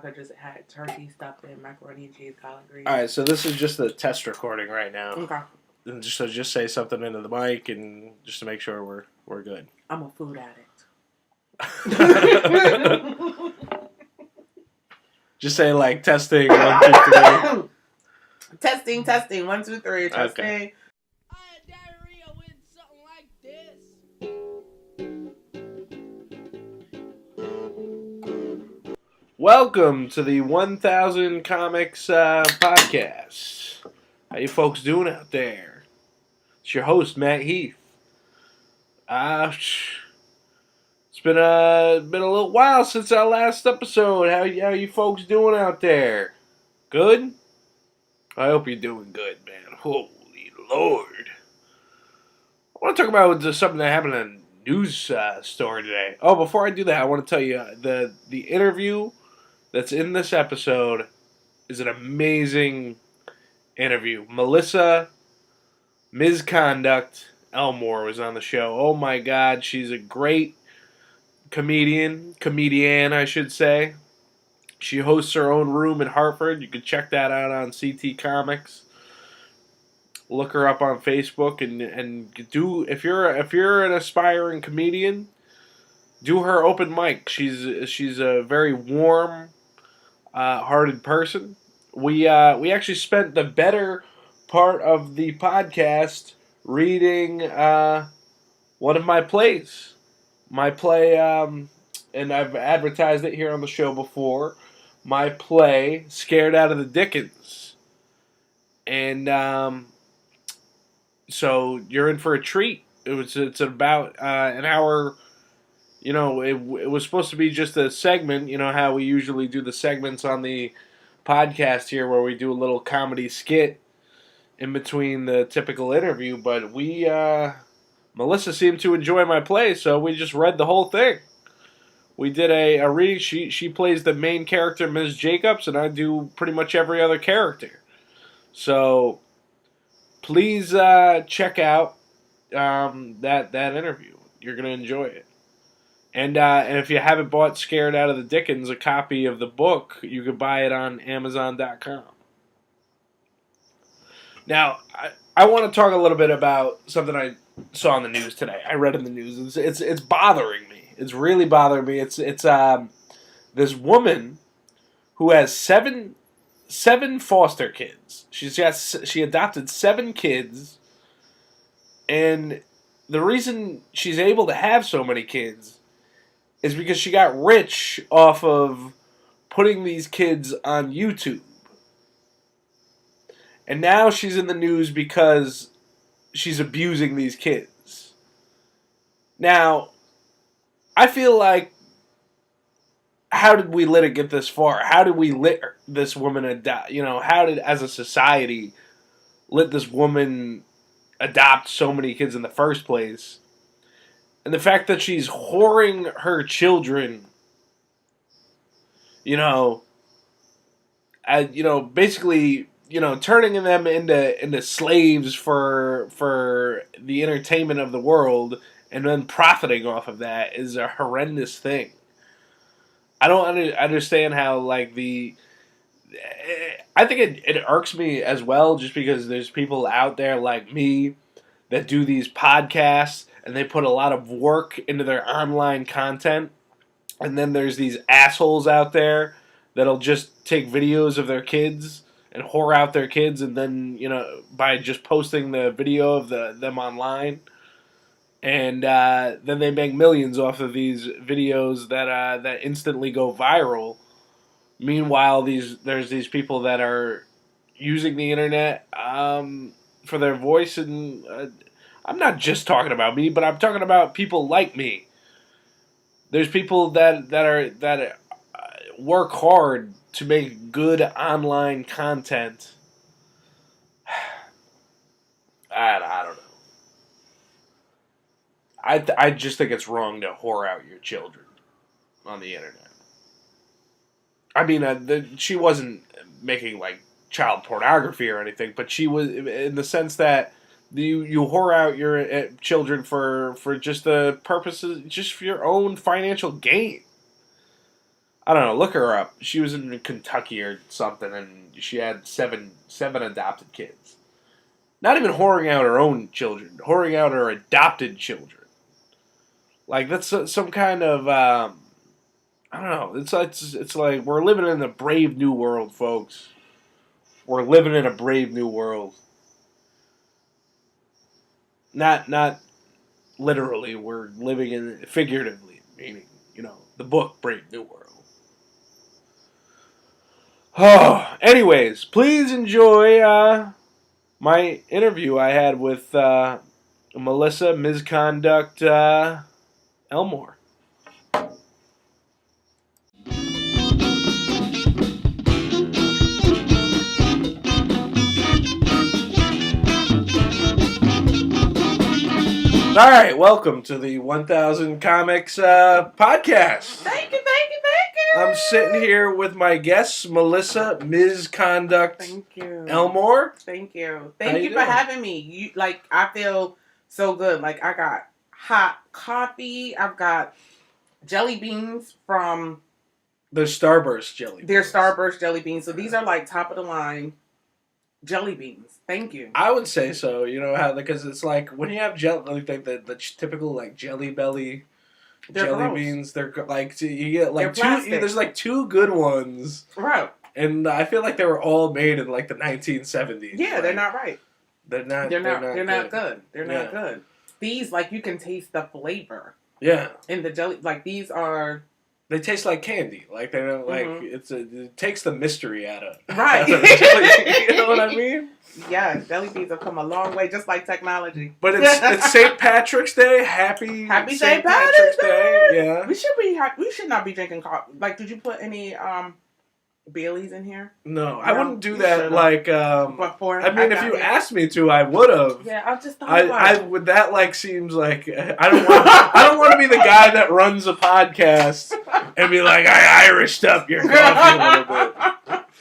I just had turkey stuffed in macaroni and cheese, collard greens. All right, so this is just the test recording right now. Okay. And just say something into the mic and just to make sure we're good. I'm a food addict. Just say like testing 1, 2, testing three. 1, 2, 3 testing. Okay. I had diarrhea with something like this. Welcome to the 1000 Comics podcast. How you folks doing out there? It's your host Matt Heath. It's been a little while since our last episode. How you folks doing out there? Good? I hope you're doing good, man. Holy Lord. I want to talk about something that happened in a news story today. Oh, before I do that, I want to tell you the interview that's in this episode is an amazing interview. Melissa Mizzconduct Elmore was on the show. Oh my God, she's a great comedian, I should say. She hosts her own room in Hartford. You can check that out on CT Comics. Look her up on Facebook and do if you're an aspiring comedian, do her open mic. She's a very warm hearted person. We actually spent the better part of the podcast reading one of my plays. My play, and I've advertised it here on the show before. My play, Scared Out of the Dickens. And so you're in for a treat. It's about an hour. You know, it was supposed to be just a segment, you know, how we usually do the segments on the podcast here where we do a little comedy skit in between the typical interview, but Melissa seemed to enjoy my play, so we just read the whole thing. We did a reading. She plays the main character, Ms. Jacobs, and I do pretty much every other character. So please check out that interview. You're going to enjoy it. And if you haven't bought Scared Out of the Dickens, a copy of the book, you can buy it on Amazon.com. Now, I want to talk a little bit about something I saw in the news today. I read in the news. It's bothering me. It's really bothering me. It's this woman who has seven foster kids. She adopted 7 kids, and the reason she's able to have so many kids is because she got rich off of putting these kids on YouTube. And now she's in the news because she's abusing these kids. Now, I feel like, how did we let it get this far? How did we let this woman adopt? You know, how did, as a society, let this woman adopt so many kids in the first place? And the fact that she's whoring her children, basically, turning them into slaves for the entertainment of the world, and then profiting off of that is a horrendous thing. I don't understand how, I think it irks me as well, just because there's people out there like me that do these podcasts, and they put a lot of work into their online content. And then there's these assholes out there that'll just take videos of their kids and whore out their kids, and then, by just posting the video of them online. And then they make millions off of these videos that instantly go viral. Meanwhile, there's these people that are using the internet for their voice, and I'm not just talking about me, but I'm talking about people like me. There's people that work hard to make good online content. I don't know. I just think it's wrong to whore out your children on the internet. I mean, she wasn't making child pornography or anything, but she was, in the sense that you whore out your children for just the purposes, just for your own financial gain. I don't know. Look her up. She was in Kentucky or something, and she had seven adopted kids. Not even whoring out her own children, whoring out her adopted children. Like that's some kind of I don't know. It's like we're living in a brave new world, folks. We're living in a brave new world. Not literally. We're living in figuratively, meaning the book Brave New World. Oh, anyways, please enjoy my interview I had with Melissa Mizzconduct Elmore. All right, welcome to the 1000 Comics podcast. Thank you. I'm sitting here with my guest, Melissa Mizzconduct Elmore. Thank you for having me. I feel so good. Like, I got hot coffee. I've got jelly beans from... They're Starburst jelly beans. They're Starburst jelly beans. So these are like top of the line jelly beans. Thank you. I would say so. You know how, because it's like when you have jelly, like the typical like Jelly Belly jelly beans. They're like you get like two. There's like two good ones, right? And I feel like they were all made in like the 1970s. Yeah, like, they're not right. They're not good. They're not good. These, like, you can taste the flavor. Yeah. In the jelly, like, these are... They taste like candy. Like, they don't, like, it takes the mystery out of it. Right. You know what I mean? Yeah, jelly beans have come a long way, just like technology. But it's St. Patrick's Day. Happy St. Patrick's Day. Yeah. We should not be drinking coffee. Like, did you put any Baileys in here? No, I wouldn't do that. Like, before. I mean, if you asked me to, I would have. Yeah, I just thought I would. That like seems like I don't want to be the guy that runs a podcast and be like, I Irished up your coffee a little bit.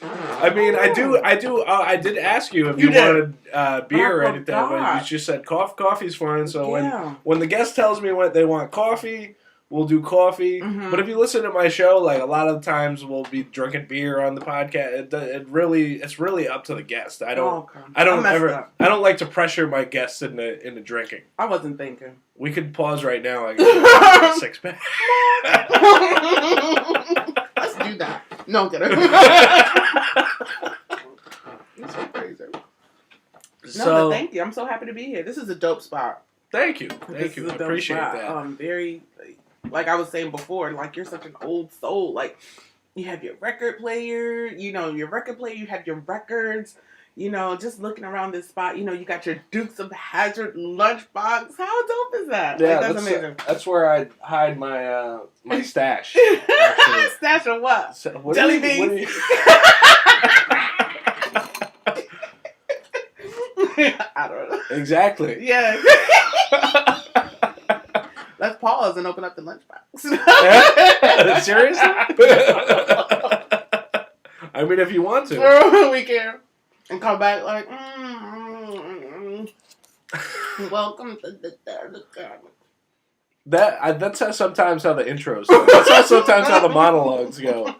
I mean, I do. I did ask you if you wanted beer or anything, but you just said coffee's fine. So when the guest tells me what they want coffee, we'll do coffee. Mm-hmm. But if you listen to my show, like a lot of the times we'll be drinking beer on the podcast. It's really up to the guest. I don't like to pressure my guests into drinking. I wasn't thinking. We could pause right now. I get a 6-pack. Let's do that. No, get it. You're so crazy. But thank you. I'm so happy to be here. This is a dope spot. Thank you. I appreciate that. Very, like I was saying before, like you're such an old soul. Like you have your record player, you have your records, just looking around this spot, you got your Dukes of Hazzard lunchbox. How dope is that? Yeah, that's amazing. That's where I hide my my stash. Stash of what? Jelly beans. I don't know. Exactly. Yeah. Let's pause and open up the lunchbox. Seriously? I mean, if you want to. We can. And come back like, welcome to the third comic. That's sometimes how the intros go. That's sometimes how the monologues go.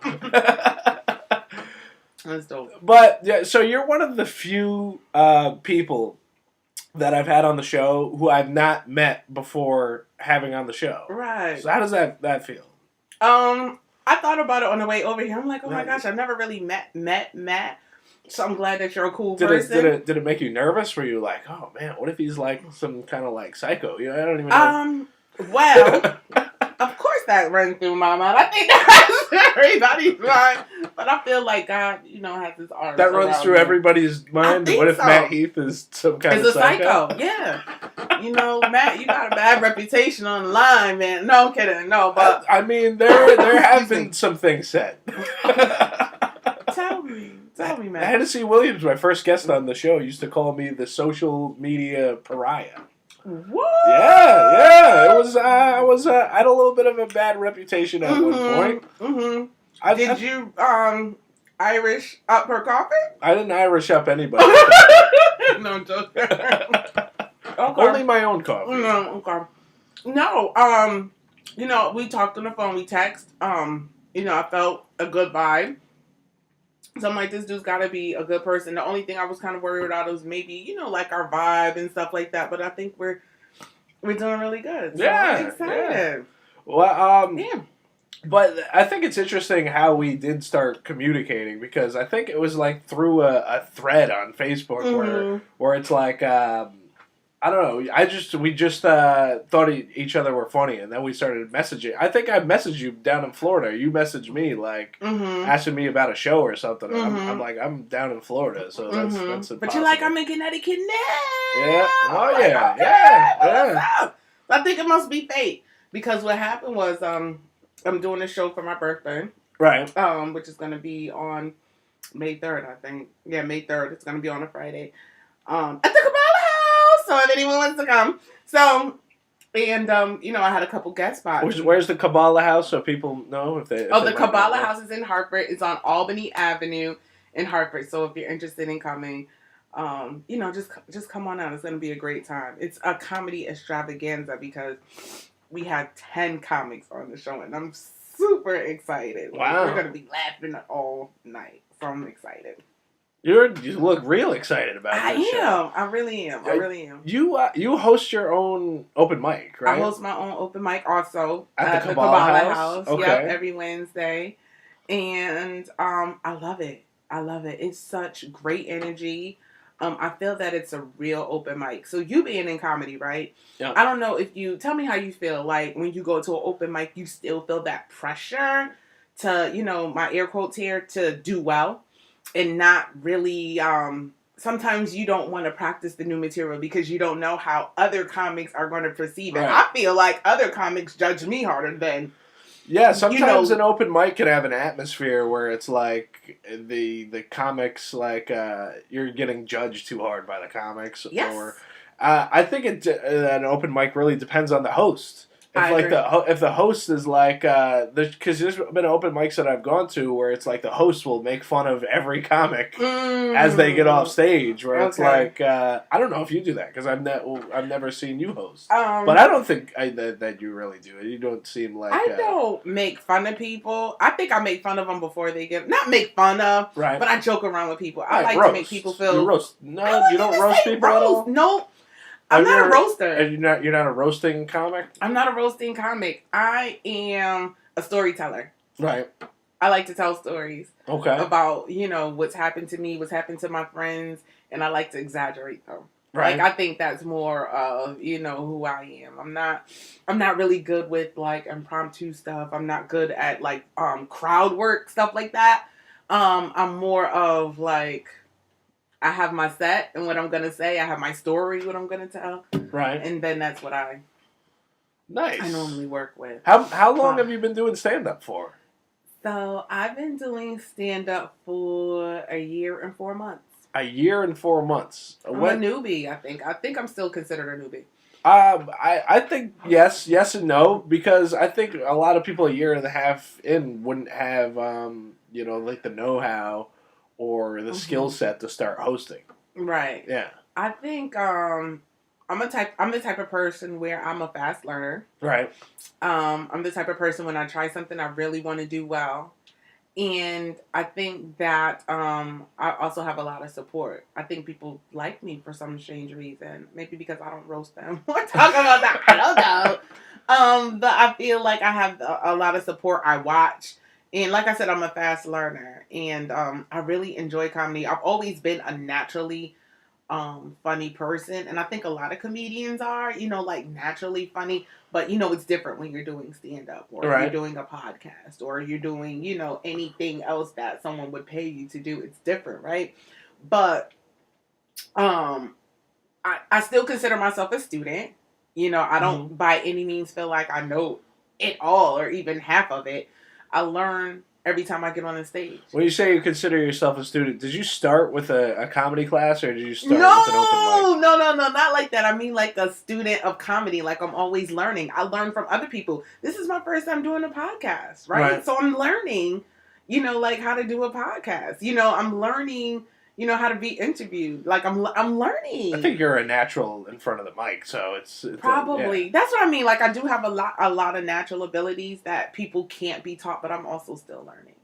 That's dope. But, yeah, so you're one of the few people that I've had on the show who I've not met before having on the show. Right. So how does that feel? I thought about it on the way over here. I'm like, oh my gosh, I've never really met Matt. So I'm glad that you're a cool person. Did it make you nervous? Were you like, oh man, what if he's like some kind of like psycho? I don't even know. Well, of course that runs through my mind. I think that's everybody's mind. But I feel like God, has his arms. That runs through everybody's mind. What if Matt Heath is some kind of psycho? Yeah. Matt, you got a bad reputation on the line, man. No, I'm kidding. No, but I mean, there have been some things said. Tell me, man. Hennessy Williams, my first guest on the show, used to call me the social media pariah. What? Yeah. It was. I had a little bit of a bad reputation at one point. Mm-hmm. Did you Irish up her coffee? I didn't Irish up anybody. No, I'm joking. Okay. Only my own coffee. No, okay. No, we talked on the phone. We text. I felt a good vibe. So I'm like, this dude's got to be a good person. The only thing I was kind of worried about was maybe, like our vibe and stuff like that. But I think we're doing really good. So I'm excited. Well, Yeah. but I think it's interesting how we did start communicating, because I think it was like through a thread on Facebook where it's like, I don't know, we just thought each other were funny, and then we started messaging. I think I messaged you down in Florida. You messaged me like asking me about a show or something. I'm like, I'm down in Florida, so that's impossible. But you're like, I'm in Connecticut now. Yeah. Oh like, yeah. Okay, Yeah. what's up? I think it must be fate, because what happened was I'm doing a show for my birthday. Right. Which is gonna be on May 3rd, I think. Yeah, May 3rd. It's gonna be on a Friday. At the Kabbalah House. So if anyone wants to come. So, and I had a couple guest spots. Where's the Kabbalah House, so people know if they? The Kabbalah House is in Hartford. It's on Albany Avenue in Hartford. So if you're interested in coming, just come on out. It's gonna be a great time. It's a comedy extravaganza because we had 10 comics on the show, and I'm super excited. Wow. We're going to be laughing all night, so I'm excited. You look real excited about this show. I really am. You host your own open mic, right? I host my own open mic also at the Kabbalah House. Okay. Yep, every Wednesday. And I love it. It's such great energy. I feel that it's a real open mic. So you being in comedy, right? Yeah. I don't know if you... Tell me how you feel. Like, when you go to an open mic, you still feel that pressure to, my air quotes here, to do well. And not really... sometimes you don't want to practice the new material because you don't know how other comics are going to perceive it. Right. I feel like other comics judge me harder than... Yeah, sometimes an open mic can have an atmosphere where it's like the comics, like you're getting judged too hard by the comics. Yes. Or I think an open mic really depends on the host. If the host is like, because there's been open mics that I've gone to where it's like the host will make fun of every comic as they get off stage. Where it's like, I don't know if you do that because I've never seen you host, but I don't think that you really do it. You don't seem like I don't make fun of people. I think I make fun of them before they get not make fun of, right? But I joke around with people. I like roast. to make people feel. You roast? No, you don't roast people at all. No. I'm not a roaster. And you're not a roasting comic? I'm not a roasting comic. I am a storyteller. Right. I like to tell stories. Okay. About, what's happened to me, what's happened to my friends, and I like to exaggerate them. Right. Like, I think that's more of, who I am. I'm not really good with, like, impromptu stuff. I'm not good at, like, crowd work, stuff like that. I'm more of, like... I have my set and what I'm going to say. I have my story, what I'm going to tell. Right. And then that's what I normally work with. How long have you been doing stand-up for? So, I've been doing stand-up for a year and 4 months. A year and 4 months. I'm a newbie, I think. I think I'm still considered a newbie. I think yes and no, because I think a lot of people a year and a half in wouldn't have, like the know-how or the skill set to start hosting. Right. Yeah. I think I'm the type of person where I'm a fast learner. Right. I'm the type of person when I try something I really want to do well. And I think that I also have a lot of support. I think people like me for some strange reason. Maybe because I don't roast them. We're talking about that. I don't know. But I feel like I have a lot of support. I watch. And like I said, I'm a fast learner, and I really enjoy comedy. I've always been a naturally funny person, and I think a lot of comedians are, like naturally funny. But it's different when you're doing stand-up, or you're doing a podcast, or you're doing anything else that someone would pay you to do. It's different, right? But I still consider myself a student. I don't by any means feel like I know it all or even half of it. I learn every time I get on the stage. When you say you consider yourself a student, did you start with a comedy class or did you start with an open mic? No, not like that. I mean like a student of comedy. Like I'm always learning. I learn from other people. This is my first time doing a podcast, right? So I'm learning, like how to do a podcast. I'm learning, how to be interviewed. Like I'm learning. I think you're a natural in front of the mic, so it's Probably. yeah. That's what I mean. Like I do have a lot of natural abilities that people can't be taught, but I'm also still learning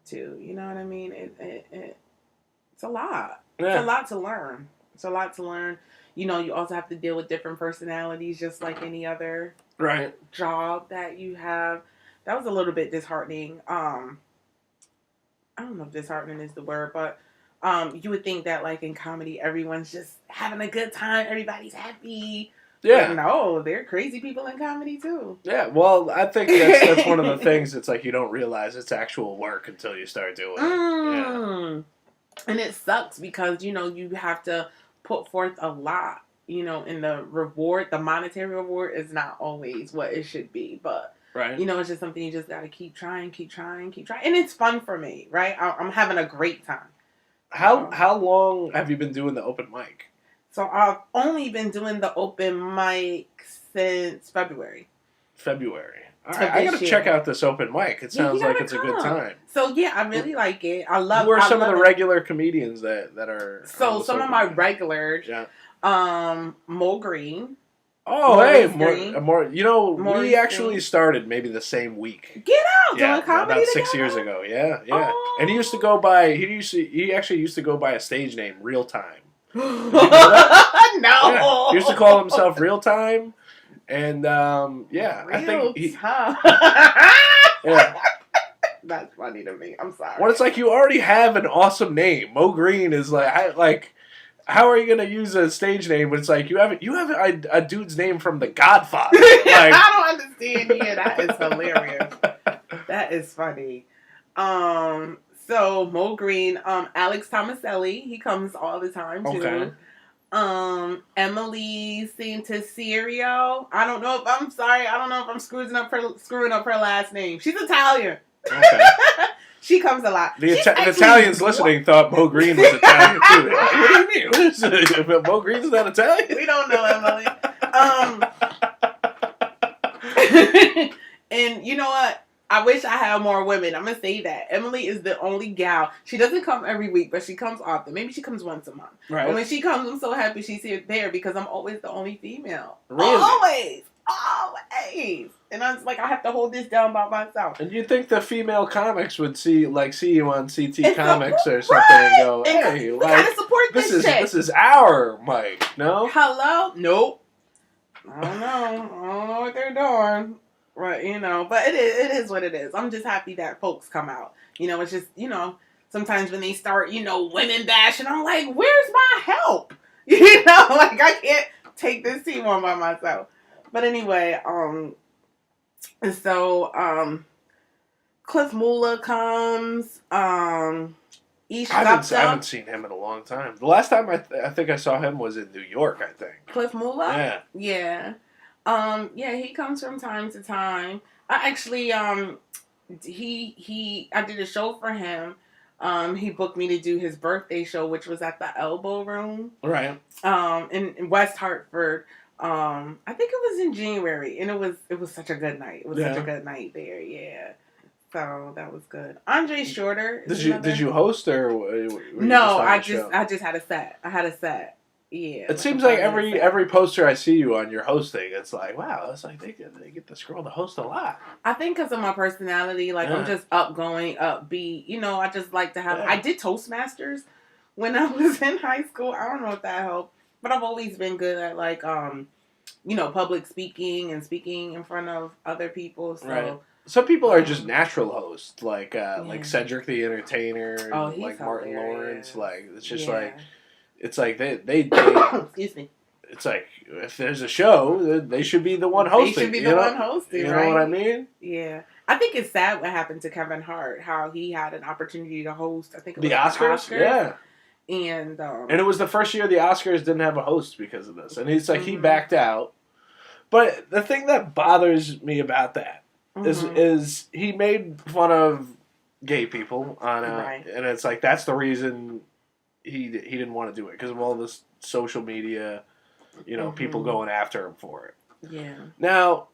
too. You know what I mean? It's a lot. Yeah. It's a lot to learn. It's a lot to learn. You also have to deal with different personalities, just like any other Right. job that you have. That was a little bit disheartening. I don't know if disheartening is the word, but you would think that like in comedy, everyone's just having a good time, everybody's happy. Yeah. But no, there are crazy people in comedy too. Yeah. Well, I think that's one of the things. It's like you don't realize it's actual work until you start doing it. Yeah. And it sucks because you have to put forth a lot. And the reward, the monetary reward, is not always what it should be, but. Right. It's just something you just got to keep trying. And it's fun for me, right? I'm having a great time. How long have you been doing the open mic? So I've only been doing the open mic since February. All right, I got to check out this open mic. It sounds like it's a good time. So yeah, I really like it. I love. Who are some of the regular comedians that are? So some of my regulars. Yeah. Mo Green. Oh, Maurice hey, more. Maurice we actually started maybe the same week. Get out, doing comedy about 6 together? years ago. Yeah. Oh. And he used to go by. He actually used to go by a stage name, Real Time. No. Yeah. He used to call himself Real Time, and I think yeah. That's funny to me. I'm sorry. Well, it's like you already have an awesome name. Mo Green is like. How are you gonna use a stage name? But it's like you have a dude's name from The Godfather. Like, I don't understand. Yeah, that is hilarious. That is funny. So Mo Green, Alex Tomaselli, he comes all the time too. Okay. Emily Santaserio. I don't know if I'm screwing up her last name. She's Italian. Okay. She comes a lot. The Italians listening thought Mo Green was Italian too. Like, what do you mean? Mo Green's not Italian? We don't know Emily. And you know what? I wish I had more women. I'm gonna say that Emily is the only gal. She doesn't come every week, but she comes often. Maybe she comes once a month. Right. But when she comes, I'm so happy she's there because I'm always the only female. Really? Always. And I'm like, I have to hold this down by myself. And you'd think the female comics would see you on CT Comics or something and go, hey, we gotta support this is our mic, no? Hello? Nope. I don't know what they're doing. Right, but it is what it is. I'm just happy that folks come out. It's just, sometimes when they start, women bashing, I'm like, where's my help? Like I can't take this team on by myself. But anyway, Cliff Mula comes, Ish I Gupta. haven't seen him in a long time. The last time I think I saw him was in New York, I think. Cliff Mula? Yeah. Yeah, he comes from time to time. I actually, I did a show for him. He booked me to do his birthday show, which was at the Elbow Room. Right. In West Hartford. I think it was in January, and it was such a good night. It was such a good night there, yeah. So that was good. Andre Shorter. Did you host or were you No, I just had a set. Yeah. It seems like every poster I see you on, you're hosting. It's like, wow, it's like they get this girl to host a lot. I think because of my personality, like I'm just upgoing, upbeat. I just like to have. I did Toastmasters when I was in high school. I don't know if that helped, but I've always been good at like public speaking and speaking in front of other people. So. Right. Some people are just natural hosts, like Cedric the Entertainer, and like Martin Lawrence. Like it's just like. It's like they excuse me. It's like if there's a show, they should be the one hosting. They should be the one hosting, You right? know what I mean? Yeah. I think it's sad what happened to Kevin Hart, how he had an opportunity to host, I think it was the Oscars. Yeah. And it was the first year the Oscars didn't have a host because of this. And it's like he backed out. But the thing that bothers me about that is he made fun of gay people on and it's like that's the reason he didn't want to do it because of all this social media, people going after him for it. Yeah. Now,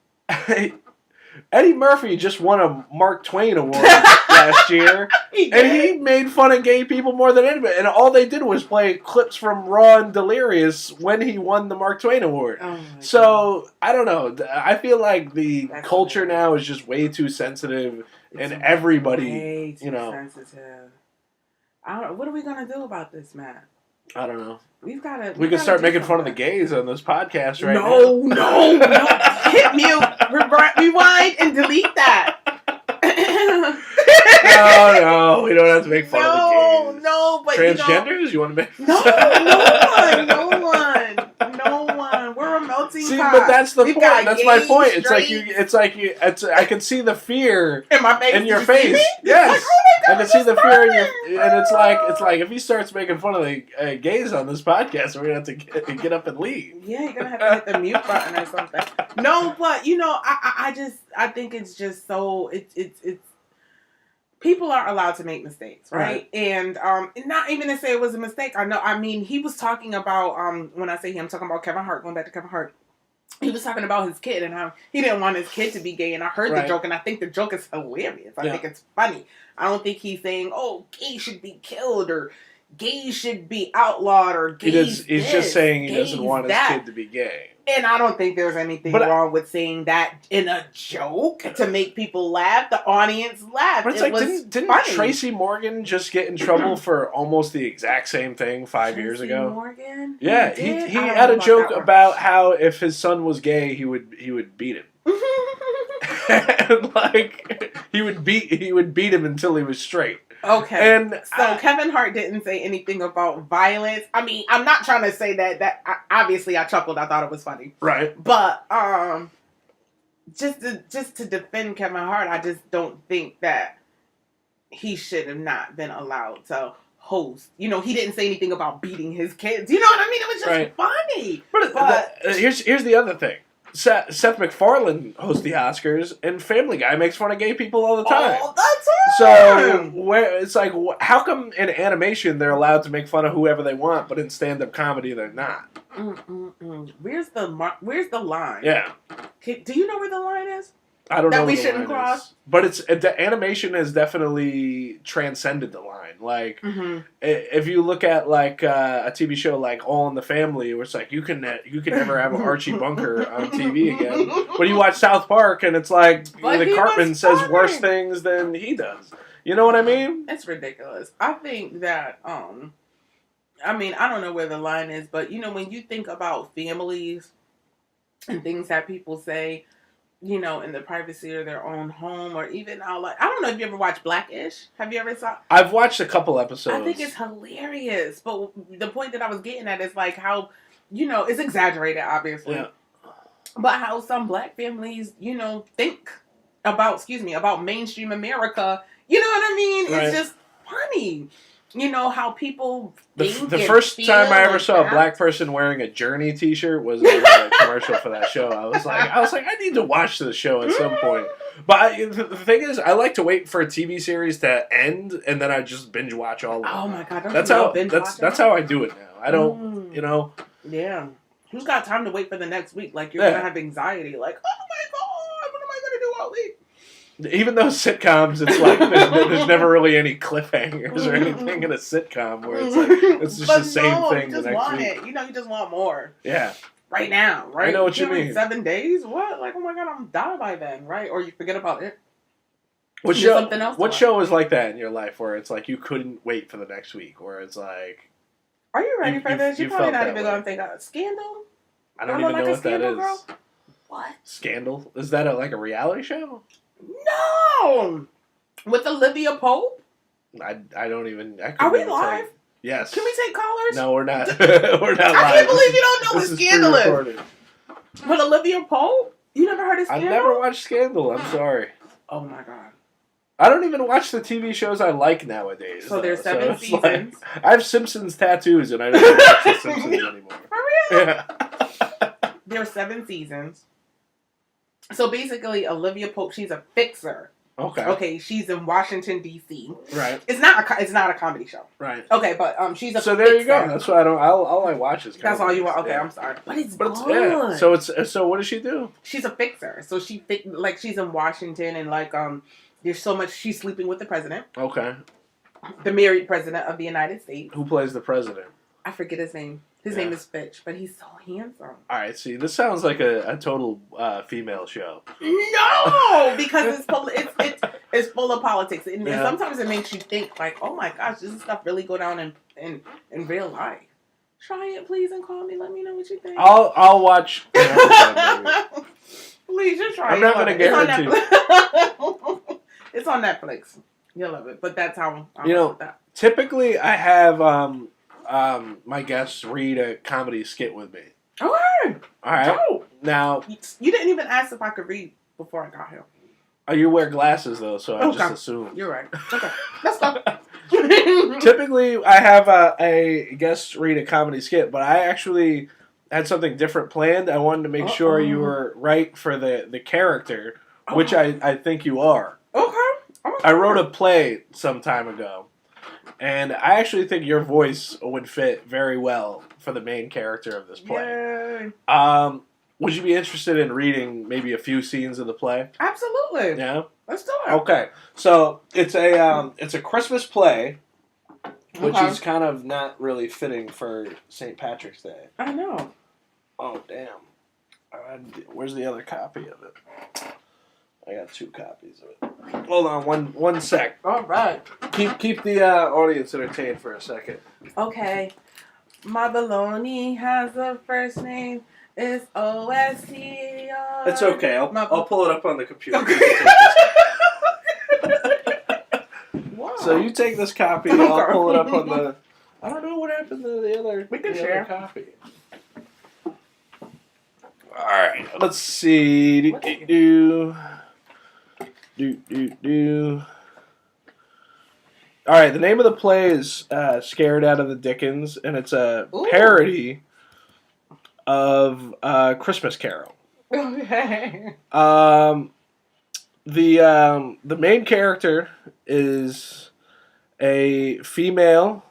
Eddie Murphy just won a Mark Twain Award last year, and he made fun of gay people more than anybody. And all they did was play clips from Raw and Delirious when he won the Mark Twain Award. Oh so, I don't know. I feel like that's culture now is just way too sensitive, and everybody, sensitive. What are we going to do about this, Matt? I don't know. We can start making fun of the gays on this podcast now. No. Hit mute, rewind, and delete that. No, we don't have to make fun of the gays. No, but transgenders, you want to make? No one. We're a melting pot. But that's the point. That's my point. I can see the fear in your face. Yes, I can see the fear in your, and it's like if he starts making fun of the gays on this podcast, we're gonna have to get up and leave. Yeah, you're gonna have to hit the mute button or something. No, but I think it's just so it's. People are allowed to make mistakes, right? And not even to say it was a mistake. I mean, he was talking about, when I say him, I'm talking about Kevin Hart, going back to Kevin Hart. He was talking about his kid and how he didn't want his kid to be gay. And I heard the joke, and I think the joke is hilarious. I think it's funny. I don't think he's saying, oh, gay should be killed or gay should be outlawed or gay. He's just saying he doesn't want his kid to be gay. And I don't think there's anything wrong with saying that in a joke to make people laugh. The audience laughed. But it's didn't Tracy Morgan just get in trouble for almost the exact same thing 5 years ago? Tracy Morgan? Yeah, he had a joke about how if his son was gay, he would beat him. And he would beat him until he was straight. Okay. And so Kevin Hart didn't say anything about violence. I mean, I'm not trying to say that obviously I chuckled. I thought it was funny. Right. But just to defend Kevin Hart, I just don't think that he should have not been allowed to host. He didn't say anything about beating his kids. You know what I mean? It was just funny. But here's the other thing. Seth MacFarlane hosts the Oscars, and Family Guy makes fun of gay people all the time. All the time. So it's like, how come in animation they're allowed to make fun of whoever they want, but in stand-up comedy they're not? Where's the line? Yeah. Do you know where the line is? I don't know that we shouldn't cross. But the animation has definitely transcended the line. Like, if you look at a TV show like All in the Family, where it's like you can never have Archie Bunker on TV again. But you watch South Park, and it's like the Cartman says worse things than he does. You know what I mean? It's ridiculous. I think that I mean, I don't know where the line is, but when you think about families and things that people say, in the privacy of their own home, or even I don't know if you ever watched Blackish. Have you ever saw? I've watched a couple episodes. I think it's hilarious, but the point that I was getting at is like how, it's exaggerated, obviously, but how some black families, think about mainstream America. You know what I mean? Right. It's just funny. How people think the first time I ever saw a black person wearing a Journey t-shirt was a commercial for that show. I was like, I need to watch this show at some point. But the thing is, I like to wait for a TV series to end, and then I just binge watch all of them. Oh my god, that's how I do it now. I don't, Yeah. Who's got time to wait for the next week? Like, you're gonna have anxiety. Like, oh my god, what am I gonna do all week? Even though sitcoms, it's like there's never really any cliffhangers or anything in a sitcom where it's like it's just the same thing the next week. You just want more. Yeah. Right now, right? I know what you mean. 7 days? What? Like, oh my god, I'm die by then, right? Or you forget about it. What show is like that in your life where it's like you couldn't wait for the next week? Where it's like, are you ready for this? You're probably not even gonna think of Scandal. I don't even know what that is. Girl? What? Scandal? Is that like a reality show? No! With Olivia Pope? I don't even... Are we live? Yes. Can we take callers? No, we're not. We're not live. I can't believe you don't know what Scandal is. With Olivia Pope? You never heard of Scandal? I've never watched Scandal. I'm sorry. Oh my god. I don't even watch the TV shows I like nowadays. So there's 7 seasons. Like, I have Simpsons tattoos and I don't watch the Simpsons anymore. For real? Yeah. There's 7 seasons. So basically, Olivia Pope, she's a fixer. Okay. Okay, she's in Washington D.C. Right. It's not a comedy show. Right. Okay, but she's a So there you go. fixer. That's why I don't. All I watch is. That's all you want. Okay, Yeah. I'm sorry, but it's But good. So what does she do? She's a fixer. So she's in Washington and there's so much. She's sleeping with the president, Okay. the married president of the United States. Who plays the president? I forget his name. His name is Fitch, but he's so handsome. All right. See, this sounds like a total female show. No, because it's full of politics, and sometimes it makes you think like, oh my gosh, does this stuff really go down in real life? Try it, please, and call me. Let me know what you think. I'll watch. Please, just try it. I'm not going to guarantee. It's on Netflix. You'll love it. But that's how I'm with that. Typically, I have my guests read a comedy skit with me. Okay. All right. Oh. Now, you didn't even ask if I could read before I got here. Oh, you wear glasses though, so I just assume. You're right. Okay. Let's go. Typically, I have a guest read a comedy skit, but I actually had something different planned. I wanted to make sure you were right for the character, which I think you are. Okay. I wrote a play some time ago, and I actually think your voice would fit very well for the main character of this play. Yay. Would you be interested in reading maybe a few scenes of the play? Absolutely. Yeah. Let's do it. Okay. So it's a Christmas play, which is kind of not really fitting for St. Patrick's Day. I know. Oh damn! Where's the other copy of it? I got 2 copies of it. Hold on, one sec. All right. Keep the audience entertained for a second. Okay. My baloney has a first name. It's O-S-T-R. It's okay. I'll pull it up on the computer. Okay. Wow. So you take this copy, and I'll pull it up on the. I don't know what happened to the other. We can share. Other copy. All right. Let's see. Do. All right. The name of the play is "Scared Out of the Dickens," and it's a parody of Christmas Carol. Okay. The main character is a female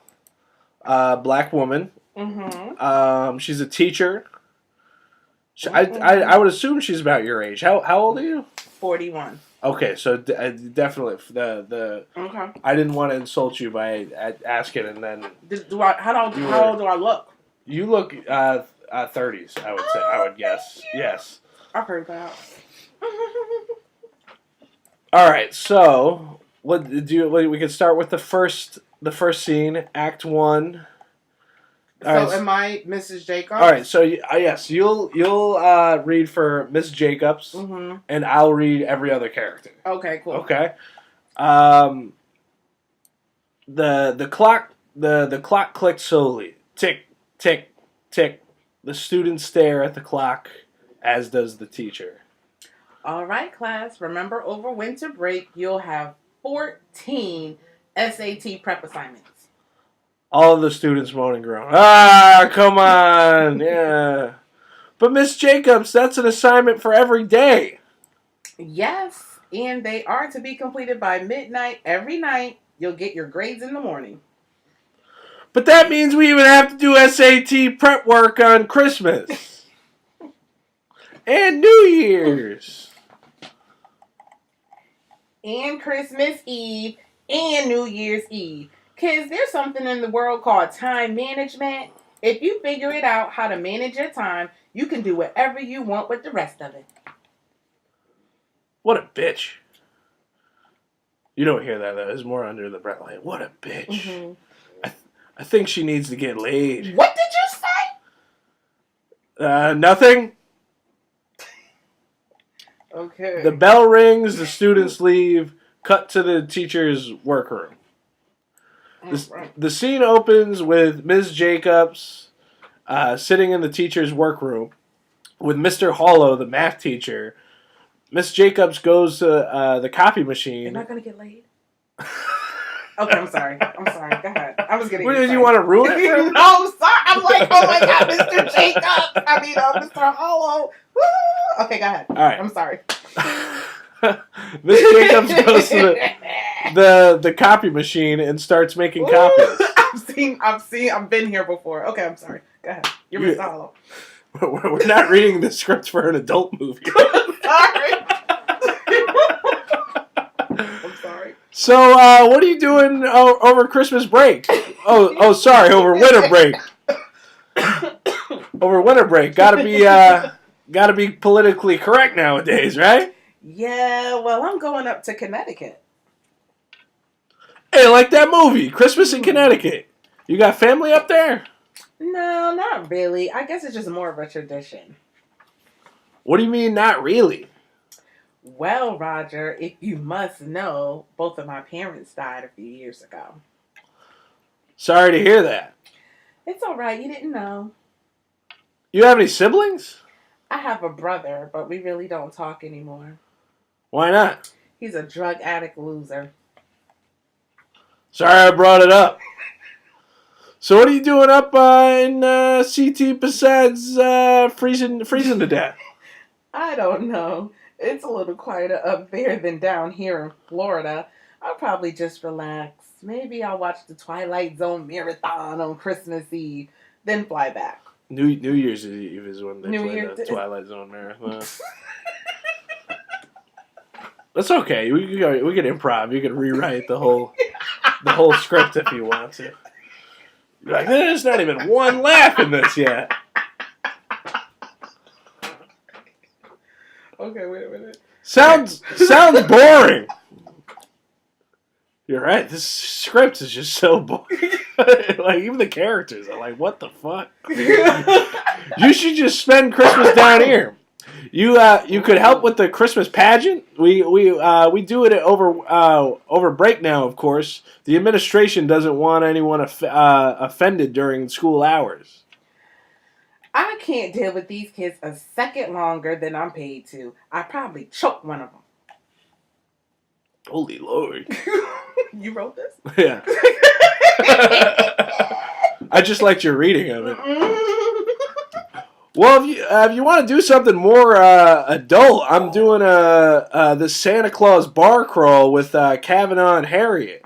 black woman. Mm-hmm. She's a teacher. I would assume she's about your age. How old are you? 41. Okay, so definitely the. Okay. I didn't want to insult you by asking, and then. How old do I look? You look 30s. I would say. I would guess. Yes. I heard that. All right, so we can start with the first scene, Act 1. So am I Mrs. Jacobs? All right, so yes, you'll read for Miss Jacobs, and I'll read every other character. Okay, cool. Okay. The clock clicked slowly. Tick, tick, tick. The students stare at the clock, as does the teacher. All right, class. Remember, over winter break, you'll have 14 SAT prep assignments. All of the students moan and groan. Ah, come on. Yeah. But Miss Jacobs, that's an assignment for every day. Yes, and they are to be completed by midnight every night. You'll get your grades in the morning. But that means we even have to do SAT prep work on Christmas. And New Year's. And Christmas Eve and New Year's Eve. Kids, there's something in the world called time management. If you figure it out how to manage your time, you can do whatever you want with the rest of it. What a bitch. You don't hear that, though. It's more under the breath. Like, what a bitch. Mm-hmm. I think she needs to get laid. What did you say? Nothing. Okay. The bell rings, the students leave, cut to the teacher's workroom. The scene opens with Ms. Jacobs sitting in the teacher's workroom with Mr. Hollow, the math teacher. Miss Jacobs goes to the copy machine. Am I going to get laid? Okay, I'm sorry. Go ahead. I was getting Did you want to ruin it for him? No, I'm sorry. I'm like, oh my God, Mr. Jacobs. Mr. Hollow. Woo! Okay, go ahead. All right. I'm sorry. Miss Jacobs goes to the copy machine and starts making copies. I've been here before. Okay, I'm sorry. Go ahead. You're Mr. Hollow. We're not reading the scripts for an adult movie. Sorry. I'm sorry. So, what are you doing over Christmas break? Sorry, over winter break. Over winter break. Gotta be politically correct nowadays, right? Yeah, well, I'm going up to Connecticut. Hey, like that movie, Christmas in Connecticut. You got family up there? No, not really. I guess it's just more of a tradition. What do you mean, not really? Well, Roger, if you must know, both of my parents died a few years ago. Sorry to hear that. It's all right. You didn't know. You have any siblings? I have a brother, but we really don't talk anymore. Why not? He's a drug addict loser. Sorry I brought it up. So what are you doing up in CT besides freezing to death? I don't know. It's a little quieter up there than down here in Florida. I'll probably just relax. Maybe I'll watch the Twilight Zone marathon on Christmas Eve, then fly back. New Year's Eve is when they play the Twilight Zone marathon. That's okay. We could improv. You could rewrite the whole script if you want to. You're like, there's not even one laugh in this yet. Okay, wait a minute. Sounds boring. You're right. This script is just so boring. Like, even the characters are like, what the fuck? You should just spend Christmas down here. You could help with the Christmas pageant. We do it over break now. Of course, the administration doesn't want anyone offended during school hours. I can't deal with these kids a second longer than I'm paid to. I probably choke one of them. Holy Lord! You wrote this? Yeah. I just liked your reading of it. Well, if you want to do something more adult, I'm doing the Santa Claus bar crawl with Kavanaugh and Harriet.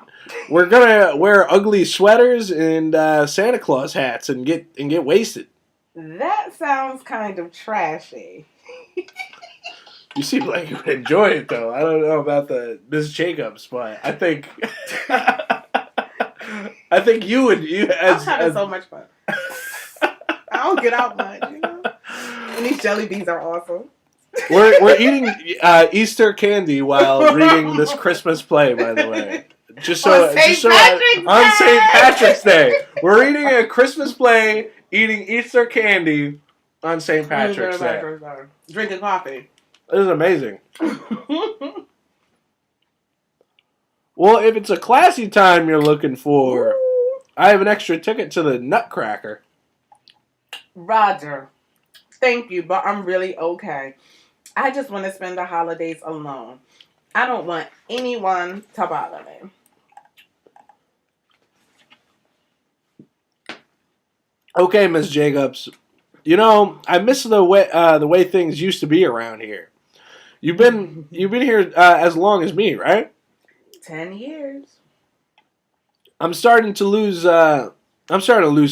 We're gonna wear ugly sweaters and Santa Claus hats and get wasted. That sounds kind of trashy. You seem like you would enjoy it, though. I don't know about the Ms. Jacobs, but I think you would. I'm having so much fun. I don't get out much, you know. And these jelly beans are awesome. We're eating Easter candy while reading this Christmas play, by the way. On St. Patrick's Day, we're reading a Christmas play, eating Easter candy on St. Patrick's Day. Drinking coffee. This is amazing. Well, if it's a classy time you're looking for, I have an extra ticket to the Nutcracker. Roger, thank you, but I'm really okay. I just want to spend the holidays alone. I don't want anyone to bother me. Okay, Miss Jacobs. You know, I miss the way things used to be around here. You've been here as long as me, right? 10 years. I'm starting to lose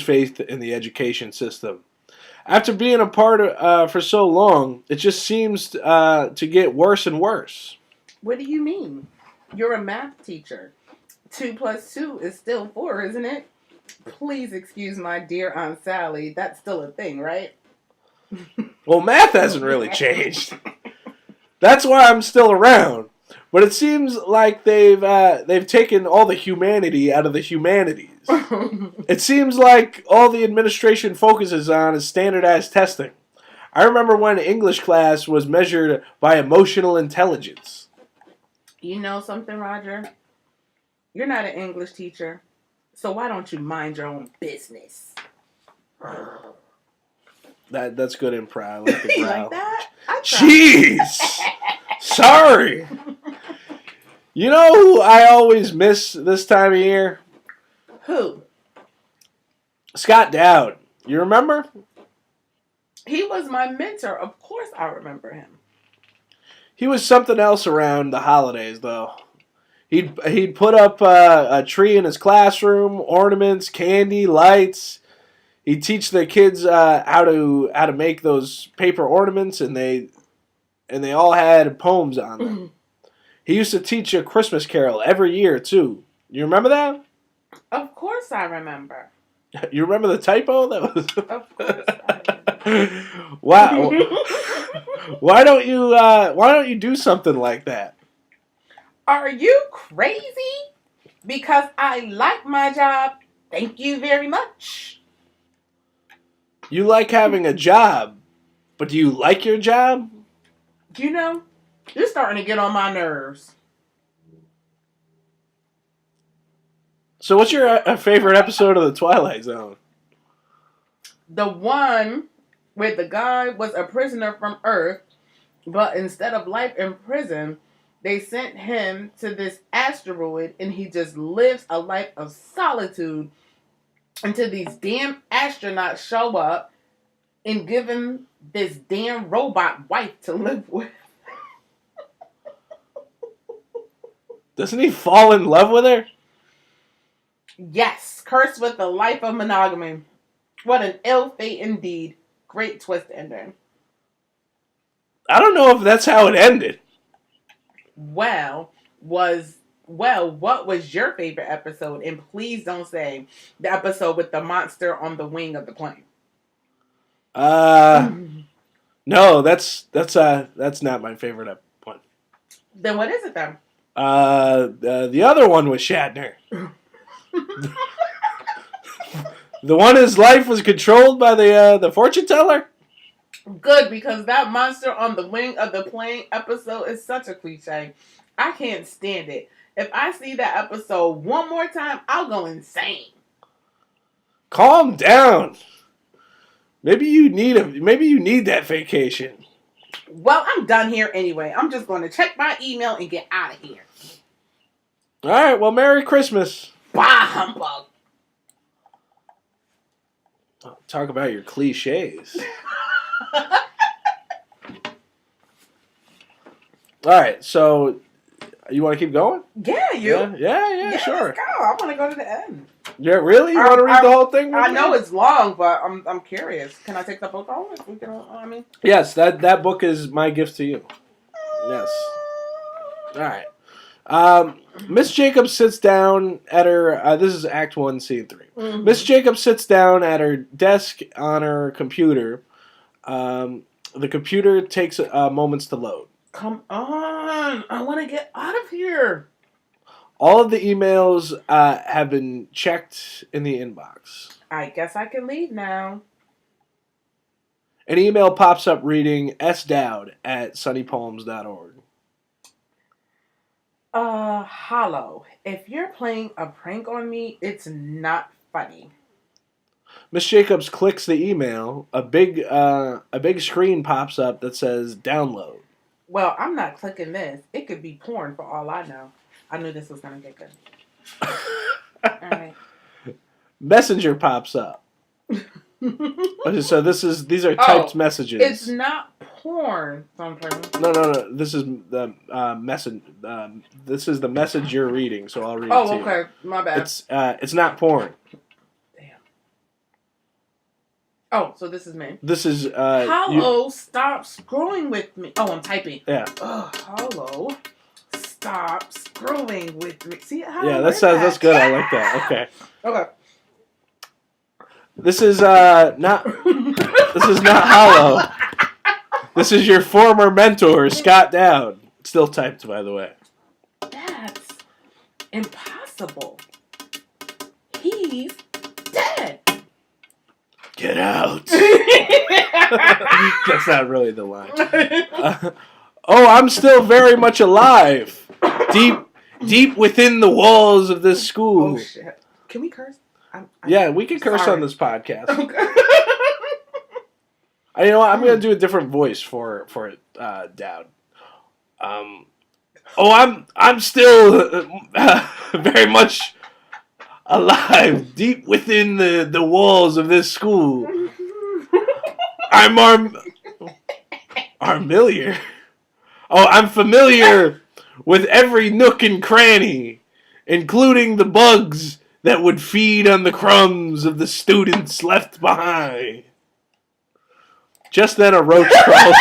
faith in the education system. After being a part for so long, it just seems to get worse and worse. What do you mean? You're a math teacher. 2 + 2 is still 4, isn't it? Please excuse my dear Aunt Sally. That's still a thing, right? Well, math hasn't really changed. That's why I'm still around. But it seems like they've taken all the humanity out of the humanities. It seems like all the administration focuses on is standardized testing. I remember when English class was measured by emotional intelligence. You know something, Roger? You're not an English teacher, so why don't you mind your own business? That's good improv. I like the You growl. like that? Jeez! Sorry! You know who I always miss this time of year? Who? Scott Dowd. You remember? He was my mentor. Of course I remember him. He was something else around the holidays, though. He'd put up a tree in his classroom, ornaments, candy, lights. He'd teach the kids how to make those paper ornaments, and they all had poems on them. He used to teach a Christmas carol every year too. You remember that? Of course, I remember. You remember the typo? That was. Of course, I remember. Wow. Why don't you do something like that? Are you crazy? Because I like my job. Thank you very much. You like having a job, but do you like your job? You know, you're starting to get on my nerves. So what's your favorite episode of The Twilight Zone? The one where the guy was a prisoner from Earth, but instead of life in prison, they sent him to this asteroid and he just lives a life of solitude until these damn astronauts show up and give him this damn robot wife to live with. Doesn't he fall in love with her? Yes, cursed with the life of monogamy. What an ill fate indeed. Great twist ending. I don't know if that's how it ended. What was your favorite episode? And please don't say the episode with the monster on the wing of the plane. No, that's not my favorite one. Then what is it then? The other one was Shatner. The one his life was controlled by the fortune teller? Good, because that monster on the wing of the plane episode is such a cliche. I can't stand it. If I see that episode one more time, I'll go insane. Calm down. Maybe you need that vacation. Well, I'm done here anyway. I'm just going to check my email and get out of here. All right, well, Merry Christmas. Bah, humbug. Talk about your cliches. All right, so you want to keep going? Yeah, you. Yeah, sure. Let's go. I want to go to the end. Yeah, really? You want to read the whole thing? I know it's long, but I'm curious. Can I take the book home? If we can, Yes, that book is my gift to you. Yes. All right. Miss Jacobs sits down at her. This is Act 1, Scene 3. Mm-hmm. Miss Jacobs sits down at her desk on her computer. The computer takes moments to load. Come on! I want to get out of here. All of the emails have been checked in the inbox. I guess I can leave now. An email pops up reading sdowd@sunnypoems.org. Hollow. If you're playing a prank on me, it's not funny. Miss Jacobs clicks the email. A big screen pops up that says download. Well, I'm not clicking this. It could be porn for all I know. I knew this was going to get good. All right. Messenger pops up. So these are typed messages. It's not porn. No. This is the message. This is the message you're reading. So I'll read it to you. Oh, okay. My bad. It's not porn. Damn. Oh, so this is me. This is Hello, stop screwing with me. Oh, I'm typing. Yeah. Hello, stop screwing with me. See how? Yeah, that's good. I like that. Okay. Okay. This is not Hollow. This is your former mentor, Scott Dowd. Still typed, by the way. That's impossible. He's dead. Get out. That's not really the line. I'm still very much alive. Deep within the walls of this school. Oh, shit. Can we curse? Yeah, we can curse on this podcast. Okay. You know what? I'm going to do a different voice for Dowd. I'm still very much alive, deep within the walls of this school. I'm Armilier. Oh, I'm familiar with every nook and cranny, including the bugs that would feed on the crumbs of the students left behind. Just then a roach crawls.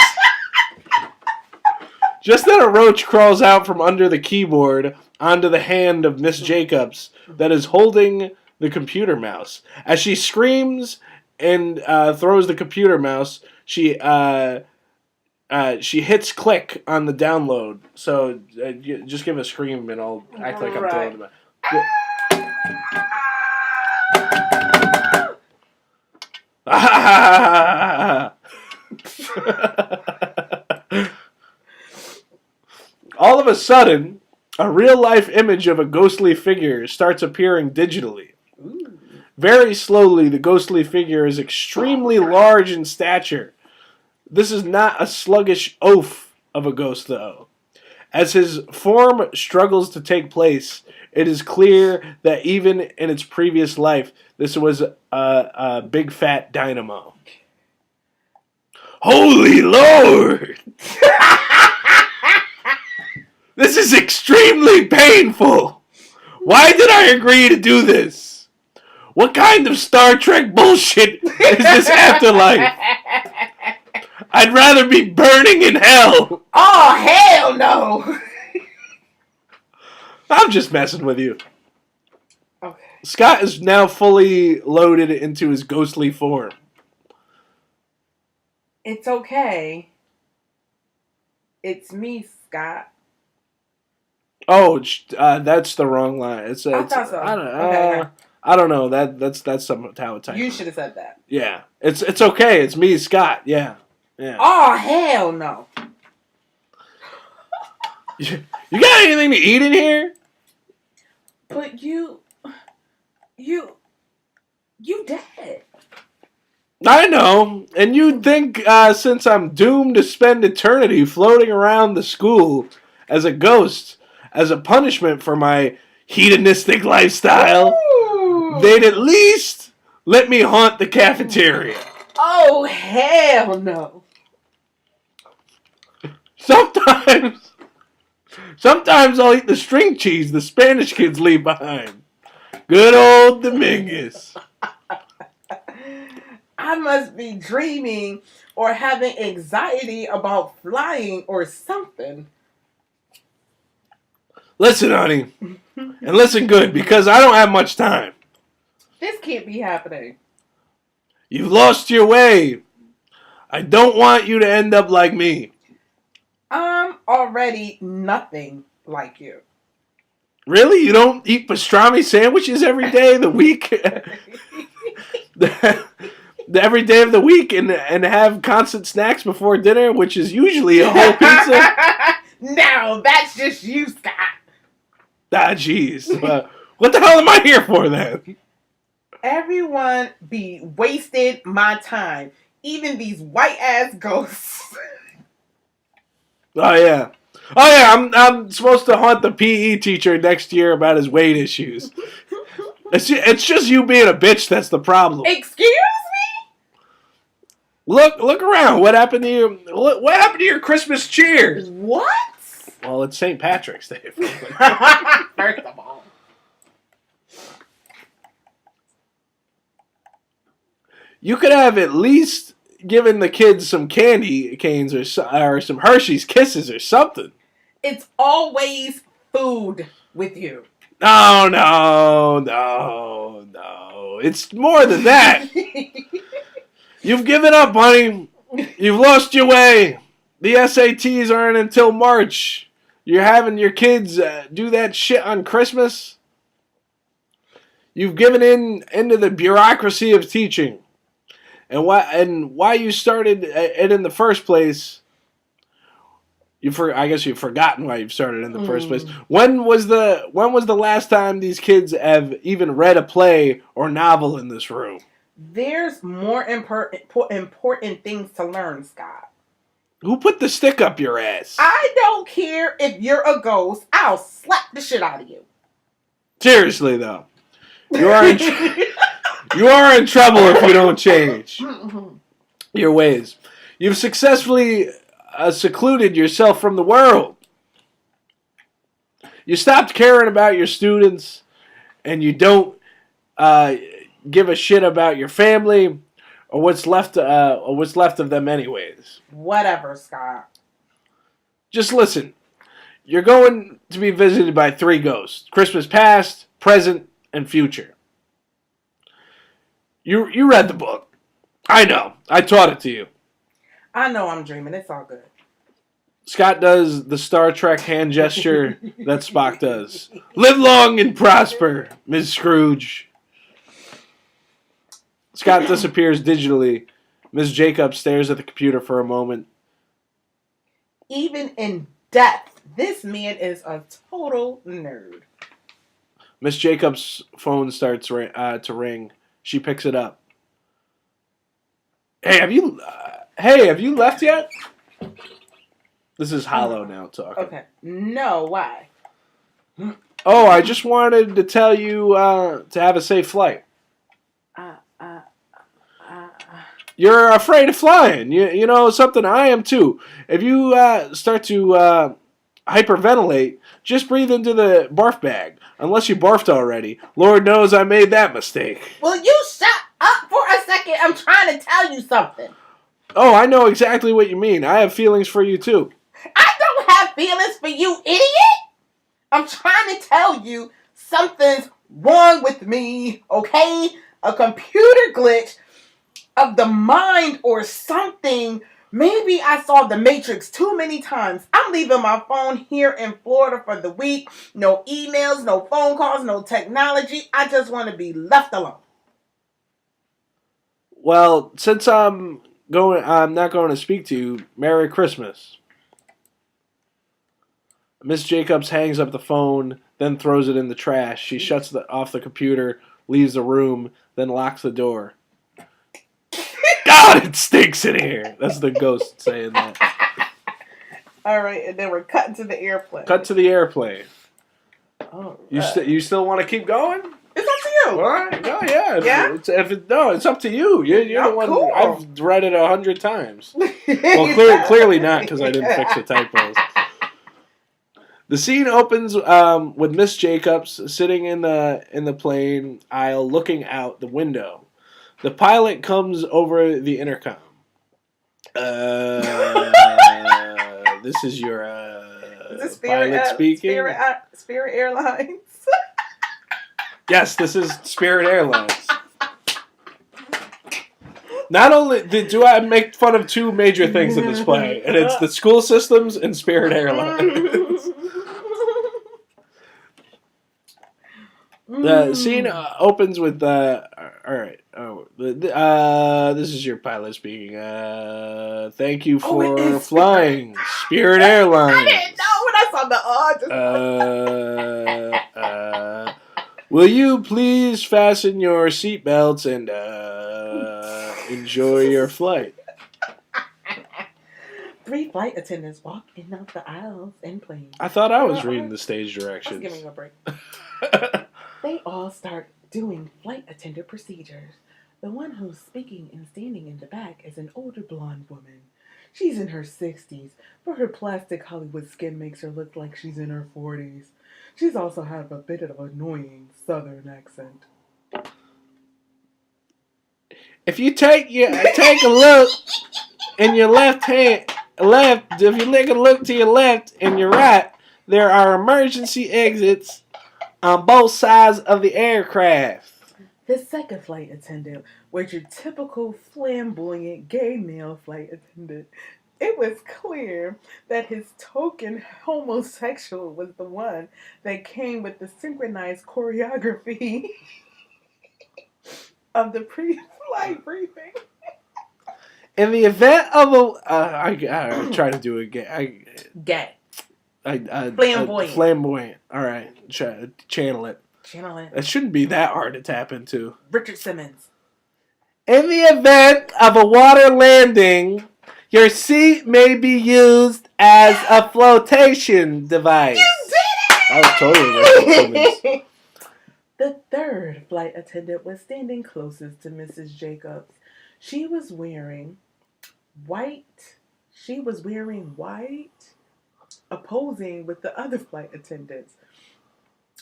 Just then a roach crawls out from under the keyboard onto the hand of Miss Jacobs that is holding the computer mouse. As she screams and throws the computer mouse, she hits click on the download. So just give a scream and I'll act like I'm throwing it back. All of a sudden, a real-life image of a ghostly figure starts appearing digitally. Ooh. Very slowly, the ghostly figure is extremely large in stature. This is not a sluggish oaf of a ghost, though. As his form struggles to take place, it is clear that even in its previous life, this was a big fat dynamo. Holy Lord! This is extremely painful! Why did I agree to do this? What kind of Star Trek bullshit is this afterlife? I'd rather be burning in hell! Oh, hell no! I'm just messing with you. Okay. Scott is now fully loaded into his ghostly form. It's okay. It's me, Scott. Oh, that's the wrong line. I thought so. Okay. I don't know. That's some how it's typed. You should have said that. Yeah, it's okay. It's me, Scott. Yeah. Oh, hell no! You got anything to eat in here? But you dead. I know, and you'd think since I'm doomed to spend eternity floating around the school as a ghost, as a punishment for my hedonistic lifestyle, they'd at least let me haunt the cafeteria. Oh, hell no. Sometimes I'll eat the string cheese the Spanish kids leave behind. Good old Dominguez. I must be dreaming or having anxiety about flying or something. Listen, honey, and listen good, because I don't have much time. This can't be happening. You've lost your way. I don't want you to end up like me. I'm already nothing like you. Really? You don't eat pastrami sandwiches every day of the week? Every day of the week and have constant snacks before dinner, which is usually a whole pizza? No, that's just you, Scott. Ah, jeez. What the hell am I here for then? Everyone be wasted my time. Even these white-ass ghosts. Oh, yeah. I'm supposed to haunt the PE teacher next year about his weight issues. It's just you being a bitch that's the problem. Excuse me? Look around. What happened to you? What happened to your Christmas cheers? What? Well, it's St. Patrick's Day. First of all. You could have at least given the kids some candy canes or some Hershey's Kisses or something. It's always food with you. No. It's more than that. You've given up, honey. You've lost your way. The SATs aren't until March. You're having your kids do that shit on Christmas. You've given into the bureaucracy of teaching. And why you started it in the first place? I guess you've forgotten why you've started in the first place. When was the last time these kids have even read a play or novel in this room? There's more important things to learn, Scott. Who put the stick up your ass? I don't care if you're a ghost. I'll slap the shit out of you. Seriously, though. You are in trouble if you don't change your ways. You've successfully secluded yourself from the world. You stopped caring about your students, and you don't give a shit about your family or what's left of them, anyways. Whatever, Scott. Just listen. You're going to be visited by 3 ghosts: Christmas past, present, and future. You read the book. I know. I taught it to you. I know I'm dreaming. It's all good. Scott does the Star Trek hand gesture that Spock does. Live long and prosper, Ms. Scrooge. Scott disappears digitally. Ms. Jacobs stares at the computer for a moment. Even in death, this man is a total nerd. Miss Jacobs' phone starts to ring. She picks it up. Hey, have you left yet? This is Hollow now talking. Okay. No, why? Oh, I just wanted to tell you to have a safe flight. You're afraid of flying. You know something? I am too. If you start to hyperventilate, just breathe into the barf bag. Unless you barfed already. Lord knows I made that mistake. Will you shut up for a second? I'm trying to tell you something. Oh, I know exactly what you mean. I have feelings for you too. I don't have feelings for you, idiot. I'm trying to tell you something's wrong with me, okay? A computer glitch of the mind or something. Maybe I saw The Matrix too many times. I'm leaving my phone here in Florida for the week. No emails, no phone calls, no technology. I just want to be left alone. Well, since I'm not going to speak to you, Merry Christmas. Miss Jacobs hangs up the phone, then throws it in the trash. She shuts off the computer, leaves the room, then locks the door. God, it stinks in here. That's the ghost saying that. All right, and then we're cutting to the airplane. Cut to the airplane. Oh, You still want to keep going? it's up to you. All right. No, yeah. Yeah? It's up to you. You're the one. Cool. I've read it 100 times. Well, clearly not, because I didn't fix the typos. The scene opens with Miss Jacobs sitting in the plane aisle, looking out the window. The pilot comes over the intercom. This is your pilot speaking. Spirit Airlines. Yes, this is Spirit Airlines. Not only do I make fun of 2 major things in this play, and it's the school systems and Spirit Airlines. The scene opens with all right. Oh, this is your pilot speaking. Thank you for flying, Spirit Airlines. I didn't know when I saw the Will you please fasten your seatbelts and enjoy your flight? 3 flight attendants walk in out the aisles and planes. I thought I was reading the stage directions. I was giving you a break. They all start doing flight attendant procedures. The one who's speaking and standing in the back is an older blonde woman. She's in her 60s, but her plastic Hollywood skin makes her look like she's in her 40s. She's also have a bit of an annoying southern accent. If you take a look in your if you take a look to your left and your right, there are emergency exits on both sides of the aircraft. The second flight attendant was your typical flamboyant gay male flight attendant. It was clear that his token homosexual was the one that came with the synchronized choreography of the pre-flight briefing. In the event of a... I try to do it again. Gay. Flamboyant. Flamboyant. All right. Channel it. Channel it. It shouldn't be that hard to tap into. Richard Simmons. In the event of a water landing, your seat may be used as a flotation device. You did it! That was totally Richard Simmons. The third flight attendant was standing closest to Mrs. Jacobs. She was wearing white She was wearing white, opposing with the other flight attendants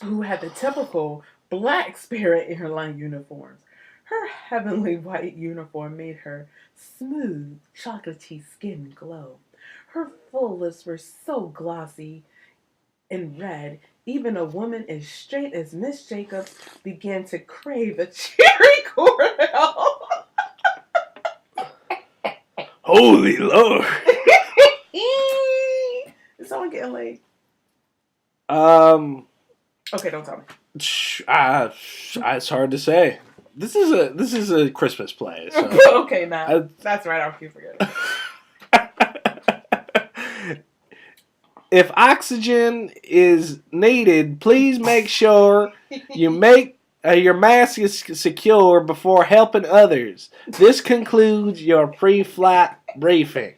who had the typical black Spirit Airline uniforms. Her heavenly white uniform made her smooth, chocolatey skin glow. Her full lips were so glossy and red, even a woman as straight as Miss Jacobs began to crave a cherry Cornell. Holy Lord. Is someone getting laid? Um, Okay, don't tell me. it's hard to say. This is a Christmas play. So. Okay, Matt. That's right. I'll keep forgetting. If oxygen is needed, please make sure you make your mask is secure before helping others. This concludes your pre-flight briefing.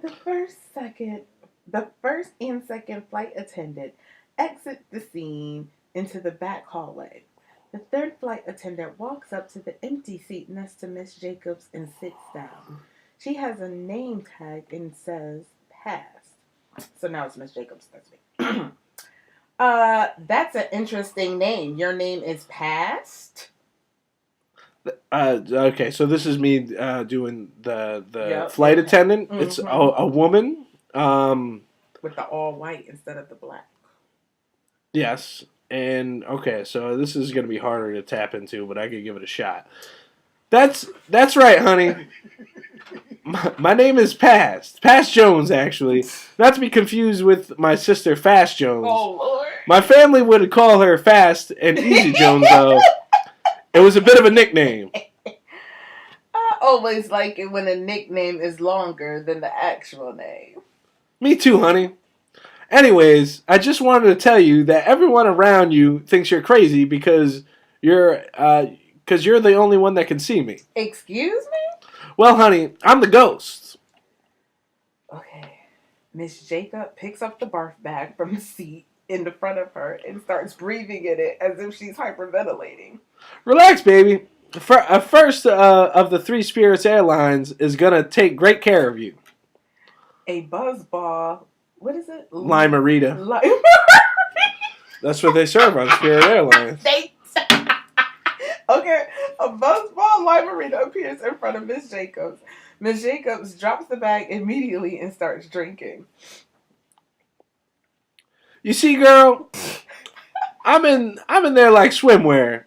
The first and second flight attendant exit the scene into the back hallway. The third flight attendant walks up to the empty seat next to Miss Jacobs and sits down. She has a name tag and says "Pass." So now it's Miss Jacobs. That's me. That's an interesting name. Your name is Past? Okay, so this is me doing the Yep. flight attendant. Mhm. It's a woman. With the all white instead of the black. Yes. And okay, so this is going to be harder to tap into, but I could give it a shot. That's right, honey. My name is Past Jones, actually. Not to be confused with my sister Fast Jones. Oh, Lord. My family would call her Fast and Easy Jones, though. It was a bit of a nickname. I always like it when a nickname is longer than the actual name. Me too, honey. Anyways, I just wanted to tell you that everyone around you thinks you're crazy because you're the only one that can see me. Excuse me? Well, honey, I'm the ghost. Okay. Miss Jacob picks up the barf bag from the seat in the front of her and starts breathing in it as if she's hyperventilating. Relax, baby. First of the three Spirits Airlines is gonna take great care of you. A buzzball. What is it? Limerita. That's what they serve on Spirit Airlines. Okay, a buzzball limerita appears in front of Miss Jacobs. Miss Jacobs drops the bag immediately and starts drinking. You see, girl, I'm in there like swimwear.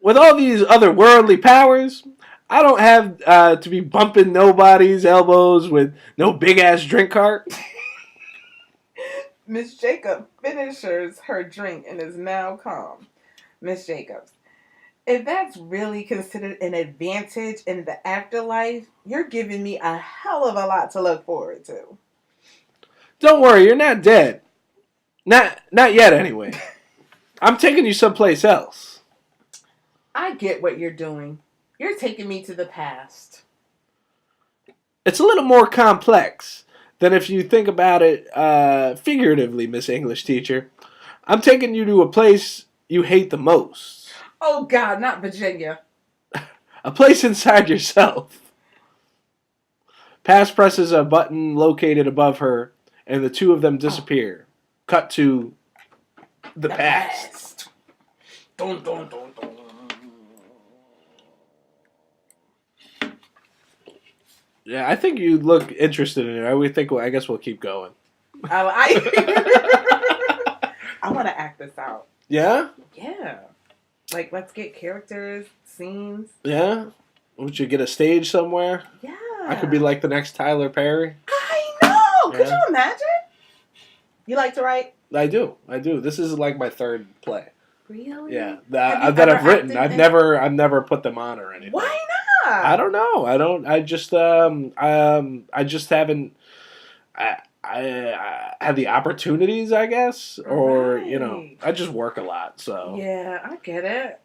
With all these other worldly powers, I don't have to be bumping nobody's elbows with no big ass drink cart. Miss Jacob finishes her drink and is now calm. Miss Jacobs, if that's really considered an advantage in the afterlife, you're giving me a hell of a lot to look forward to. Don't worry, you're not dead. Not yet, anyway. I'm taking you someplace else. I get what you're doing. You're taking me to the past. It's a little more complex than if you think about it figuratively, Miss English teacher. I'm taking you to a place you hate the most. Oh, God, not Virginia. A place inside yourself. Pass presses a button located above her, and the two of them disappear. Cut to the past. Dun, dun, dun, dun. Yeah, I think you look interested in it. I guess we'll keep going. I want to act this out. Yeah? Yeah. Like, let's get characters, scenes. Yeah? Would you get a stage somewhere? Yeah. I could be like the next Tyler Perry. I know! Yeah. Could you imagine? You like to write? I do. This is like my third play. Really? Yeah. Have you That ever I've written. acted I've never put them on or anything. Why not? I don't know. I just haven't I had the opportunities, I guess, or Right. I just work a lot, so. Yeah, I get it.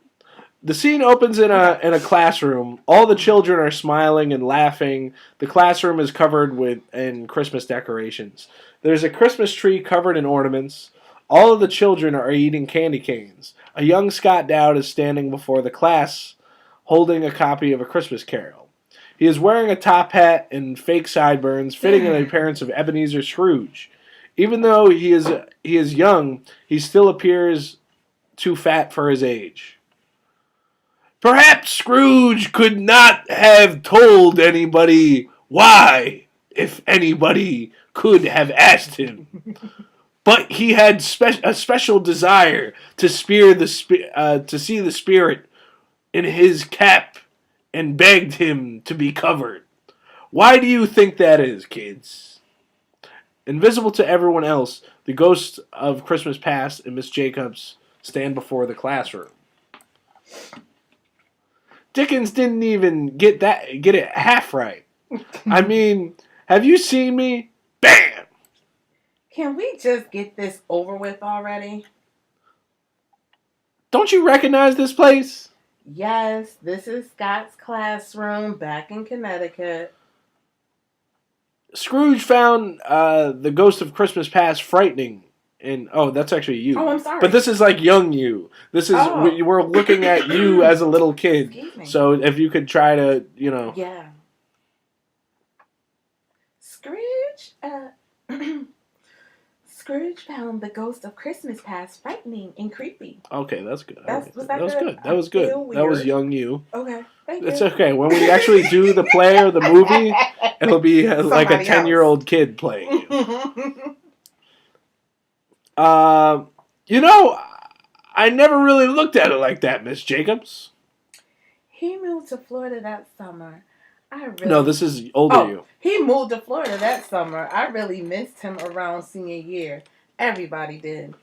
The scene opens in a classroom. All the children are smiling and laughing. The classroom is covered in Christmas decorations. There's a Christmas tree covered in ornaments. All of the children are eating candy canes. A young Scott Dowd is standing before the class holding a copy of A Christmas Carol. He is wearing a top hat and fake sideburns, fitting in the appearance of Ebenezer Scrooge. Even though he is young, he still appears too fat for his age. Perhaps Scrooge could not have told anybody why, if anybody could have asked him. But he had a special desire to see the spirit in his cap and begged him to be covered. Why do you think that is, kids? Invisible to everyone else, the ghosts of Christmas Past and Miss Jacobs stand before the classroom. Dickens didn't even get it half right. I mean, have you seen me? Bam! Can we just get this over with already? Don't you recognize this place? Yes, this is Scott's classroom back in Connecticut. Scrooge found the ghost of Christmas Past frightening. And that's actually you. Oh, I'm sorry. But this is like young you. This is we're looking at you as a little kid. Excuse me. So if you could try to, Yeah. Scrooge, Scrooge found the ghost of Christmas Past frightening and creepy. Okay, that's good. Was that That was good? good. That was good. That was young you. Okay, thank you. It's okay. When we actually do the play or the movie, it'll be like a 10-year-old kid playing you. I never really looked at it like that, Miss Jacobs. He moved to Florida that summer. No, this is older you. He moved to Florida that summer. I really missed him around senior year. Everybody did.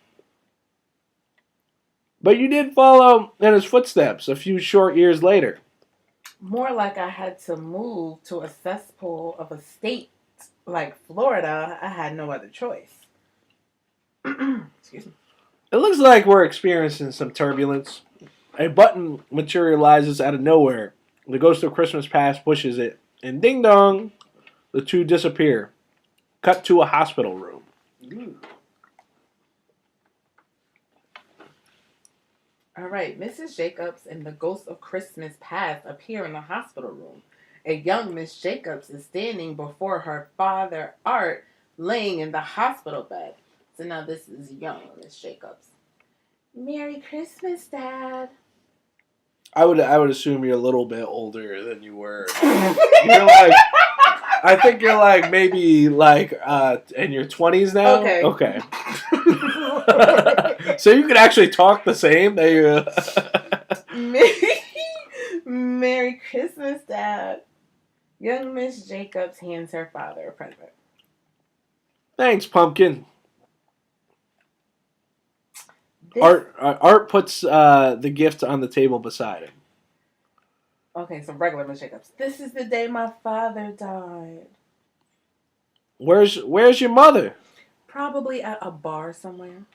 But you did follow in his footsteps a few short years later. More like I had to move to a cesspool of a state like Florida. I had no other choice. Excuse me. It looks like we're experiencing some turbulence. A button materializes out of nowhere. The ghost of Christmas Past pushes it, and ding dong, the two disappear. Cut to a hospital room. Ooh. All right, Mrs. Jacobs and the ghost of Christmas Past appear in the hospital room. A young Miss Jacobs is standing before her father, Art, laying in the hospital bed. So now this is young Miss Jacobs. Merry Christmas, Dad. I would assume you're a little bit older than you were. You're like, I think you're like maybe like in your 20s now. Okay. So you could actually talk the same. Merry Christmas, Dad. Young Miss Jacobs hands her father a present. Thanks, Pumpkin. Art puts the gift on the table beside him. Okay, so regular Miss Jacobs. This is the day my father died. Where's your mother? Probably at a bar somewhere.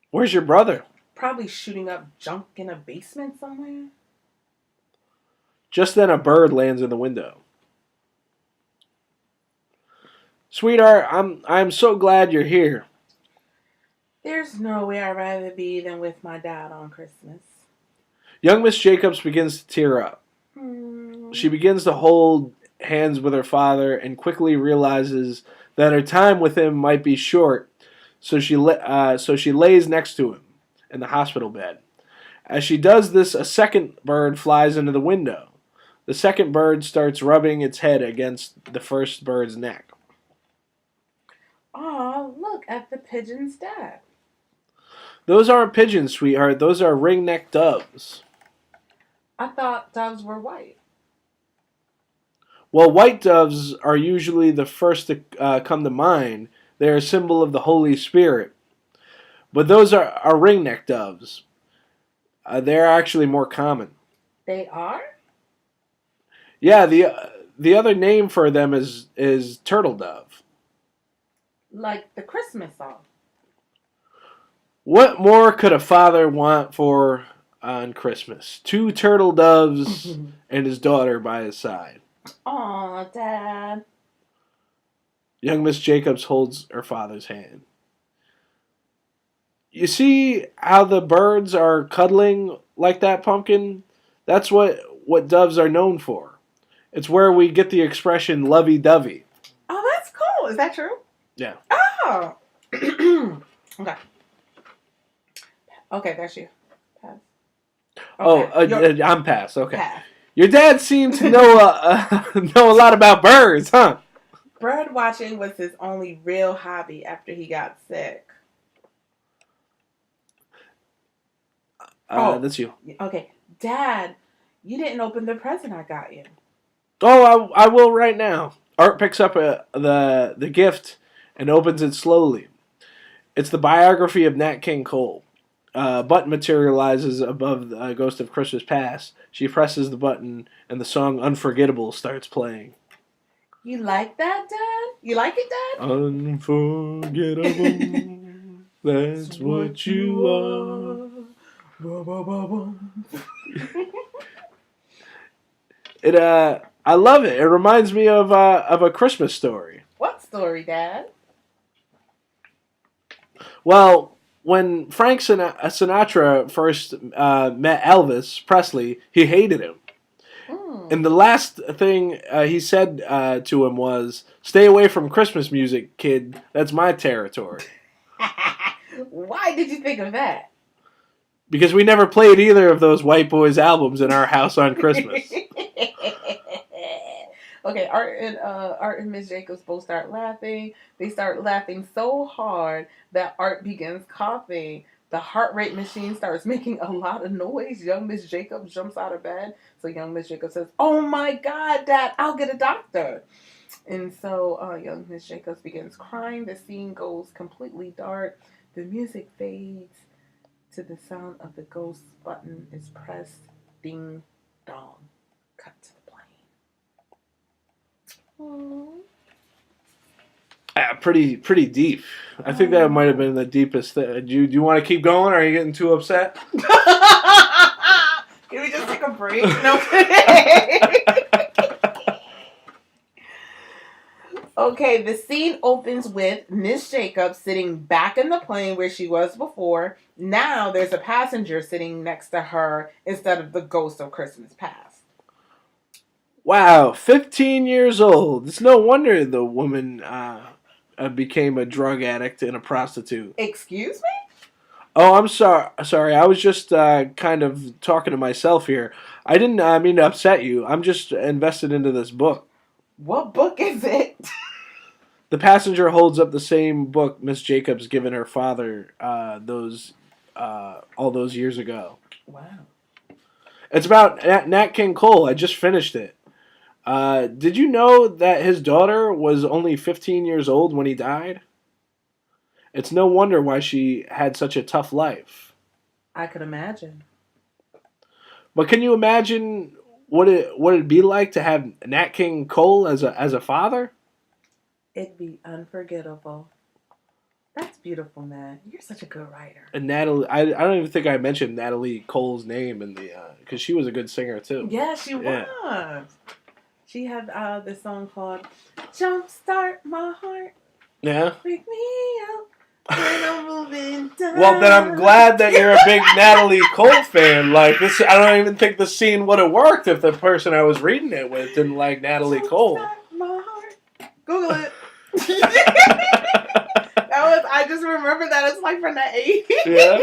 Where's your brother? Probably shooting up junk in a basement somewhere. Just then a bird lands in the window. Sweetheart, I'm so glad you're here. There's nowhere I'd rather be than with my dad on Christmas. Young Miss Jacobs begins to tear up. She begins to hold hands with her father and quickly realizes that her time with him might be short, so she lays next to him in the hospital bed. As she does this, a second bird flies into the window. The second bird starts rubbing its head against the first bird's neck. Aw, look at the pigeon's dad. Those aren't pigeons, sweetheart. Those are ring-necked doves. I thought doves were white. Well, white doves are usually the first to come to mind. They are a symbol of the Holy Spirit. But those are ring-necked doves. They're actually more common. They are? Yeah, the other name for them is turtle dove. Like the Christmas song. What more could a father want for on Christmas? 2 turtle doves and his daughter by his side. Aw, Dad. Young Miss Jacobs holds her father's hand. You see how the birds are cuddling like that, Pumpkin? That's what doves are known for. It's where we get the expression lovey-dovey. Oh, that's cool. Is that true? Yeah. Oh. Okay. Okay, that's you. Pass. Okay. I'm past. Okay. Pass. Your dad seemed to know know a lot about birds, huh? Bird watching was his only real hobby after he got sick. That's you. Okay. Dad, you didn't open the present I got you. Oh, I will right now. Art picks up the gift and opens it slowly. It's the biography of Nat King Cole. A button materializes above the Ghost of Christmas Past. She presses the button, and the song Unforgettable starts playing. You like that, Dad? You like it, Dad? Unforgettable, that's what you are. I love it. It reminds me of a Christmas story. What story, Dad? Well, when Frank Sinatra first met Elvis Presley, he hated him. And the last thing he said to him was, "Stay away from Christmas music, kid. That's my territory." Why did you think of that? Because we never played either of those White Boys albums in our house on Christmas. Okay, Art and Miss Jacobs both start laughing. They start laughing so hard that Art begins coughing. The heart rate machine starts making a lot of noise. Young Miss Jacobs jumps out of bed. So young Miss Jacobs says, "Oh my God, Dad, I'll get a doctor." And so young Miss Jacobs begins crying. The scene goes completely dark. The music fades to the sound of the ghost button is pressed. Ding dong. Cut to the plane. Pretty deep. I think that might have been the deepest thing. Do you want to keep going, or are you getting too upset? Can we just take a break? No kidding. Okay, the scene opens with Miss Jacobs sitting back in the plane where she was before. Now there's a passenger sitting next to her instead of the Ghost of Christmas Past. Wow, 15 years old. It's no wonder the woman became a drug addict and a prostitute. Excuse me? Oh, I'm sorry. I was just kind of talking to myself here. I didn't mean to upset you. I'm just invested into this book. What book is it? The passenger holds up the same book Miss Jacobs given her father all those years ago. Wow. It's about Nat King Cole. I just finished it. Did you know that his daughter was only 15 years old when he died? It's no wonder why she had such a tough life. I could imagine. But can you imagine what it'd be like to have Nat King Cole as a father? It'd be unforgettable. That's beautiful, man. You're such a good writer. And Natalie, I don't even think I mentioned Natalie Cole's name in the because she was a good singer too. Yeah, she was. She had this song called "Jumpstart My Heart." Yeah. Wake me up when I'm moving down. Well, then I'm glad that you're a big Natalie Cole fan. Like this, I don't even think the scene would have worked if the person I was reading it with didn't like Natalie Cole. My heart. Google it. I just remember that it's like from the 80s. Yeah.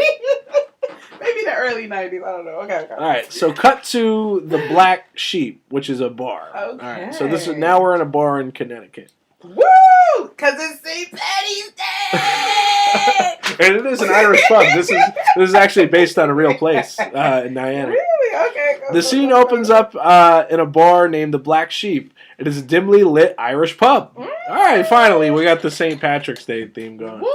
Maybe the early 90s. I don't know. Okay. All right. So cut to the Black Sheep, which is a bar. Okay. All right. So now we're in a bar in Connecticut. Woo! Because it's St. Patty's Day. And it is an Irish pub. This is actually based on a real place in Niantic. Really? Okay. The scene opens up in a bar named the Black Sheep. It is a dimly lit Irish pub. All right, finally, we got the St. Patrick's Day theme going. Woo!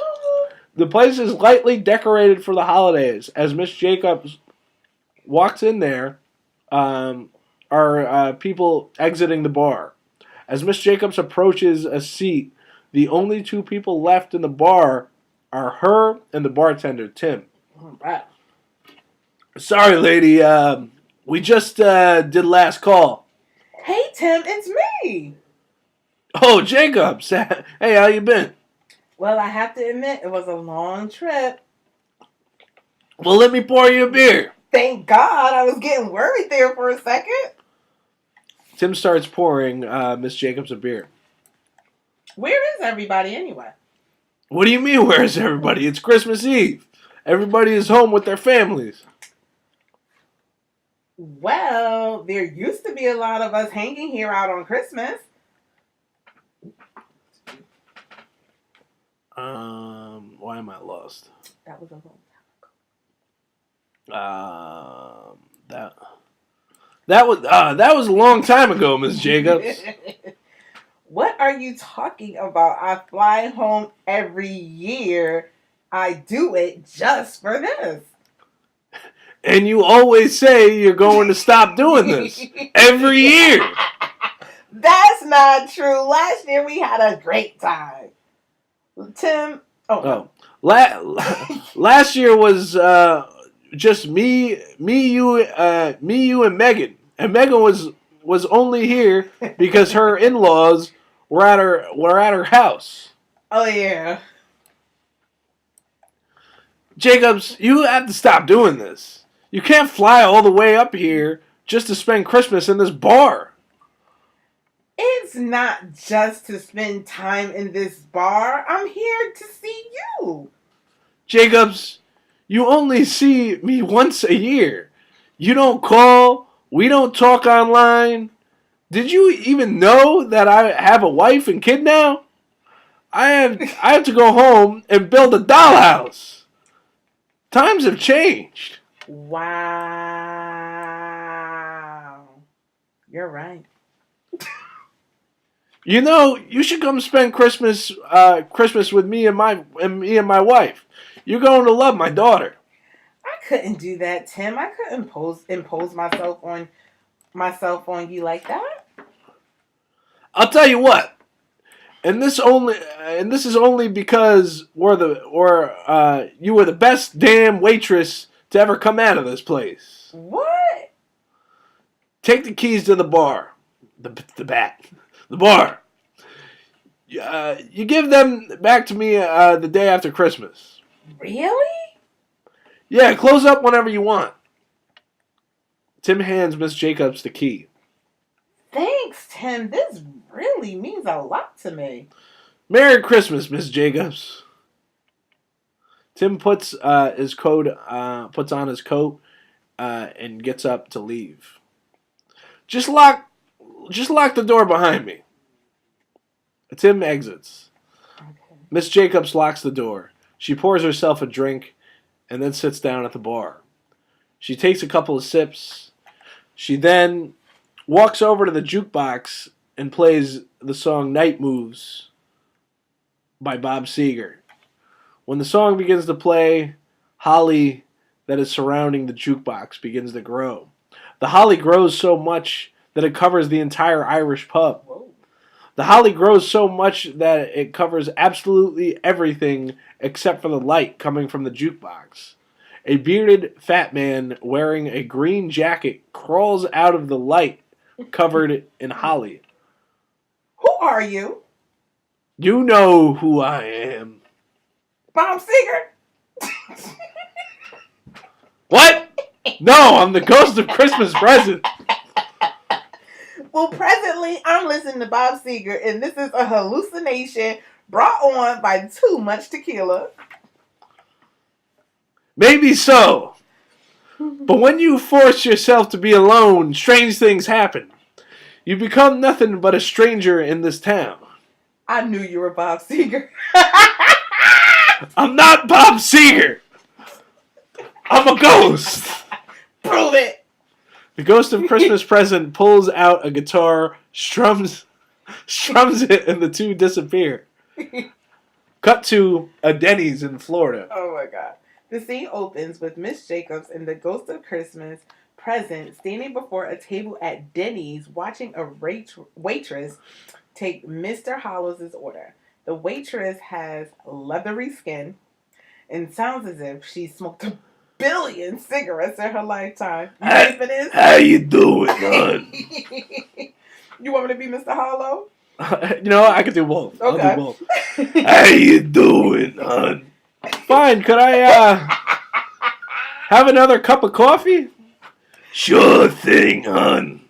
The place is lightly decorated for the holidays. As Miss Jacobs walks in there, are people exiting the bar. As Miss Jacobs approaches a seat, the only two people left in the bar are her and the bartender, Tim. Right. Sorry, lady. We just did last call. Hey, Tim, it's me. Oh, Jacobs. Hey, how you been? Well, I have to admit, it was a long trip. Well, let me pour you a beer. Thank God. I was getting worried there for a second. Tim starts pouring Miss Jacobs a beer. Where is everybody anyway? What do you mean, where's everybody? It's Christmas Eve. Everybody is home with their families. Well, there used to be a lot of us hanging here out on Christmas. Why am I lost? That was a long That was a long time ago, Miss Jacobs. What are you talking about? I fly home every year. I do it just for this. And you always say you're going to stop doing this every year. That's not true. Last year we had a great time. Tim. Last year was just me, you, and Megan. And Megan was only here because her in-laws were at her house. Oh yeah. Jacobs, you have to stop doing this. You can't fly all the way up here just to spend Christmas in this bar. It's not just to spend time in this bar. I'm here to see you. Jacobs, you only see me once a year. You don't call. We don't talk online. Did you even know that I have a wife and kid now? I have to go home and build a dollhouse. Times have changed. Wow. You're right. You know, you should come spend Christmas with me and my wife. You're going to love my daughter. I couldn't do that, Tim. I couldn't impose myself on you like that. I'll tell you what. And this is only because you were the best damn waitress to ever come out of this place. What? Take the keys to the bar. The bar. You give them back to me the day after Christmas. Really? Yeah, close up whenever you want. Tim hands Miss Jacobs the key. Thanks, Tim. This really means a lot to me. Merry Christmas, Miss Jacobs. Tim puts on his coat and gets up to leave. Just lock the door behind me. Tim exits. Okay. Miss Jacobs locks the door. She pours herself a drink and then sits down at the bar. She takes a couple of sips. She then walks over to the jukebox and plays the song Night Moves by Bob Seger. When the song begins to play, holly that is surrounding the jukebox begins to grow. The holly grows so much that it covers the entire Irish pub. Whoa. The holly grows so much that it covers absolutely everything except for the light coming from the jukebox. A bearded fat man wearing a green jacket crawls out of the light covered in holly. Who are you? You know who I am. Bob Seger? What? No, I'm the ghost of Christmas Present. Well, presently, I'm listening to Bob Seger, and this is a hallucination brought on by too much tequila. Maybe so. But when you force yourself to be alone, strange things happen. You become nothing but a stranger in this town. I knew you were Bob Seger. I'm not Bob Seger. I'm a ghost. Prove it. The ghost of Christmas Present pulls out a guitar, strums it, and the two disappear. Cut to a Denny's in Florida. Oh my God. The scene opens with Miss Jacobs and the ghost of Christmas Present standing before a table at Denny's watching a waitress take Mr. Hollows' order. The waitress has leathery skin and sounds as if she smoked a billion cigarettes in her lifetime. You ready for this? How you doing, hon? You want me to be Mr. Hollow? You know, I can do both. Okay. I'll do both. How you doing, hon? Fine. Could I have another cup of coffee? Sure thing, hon.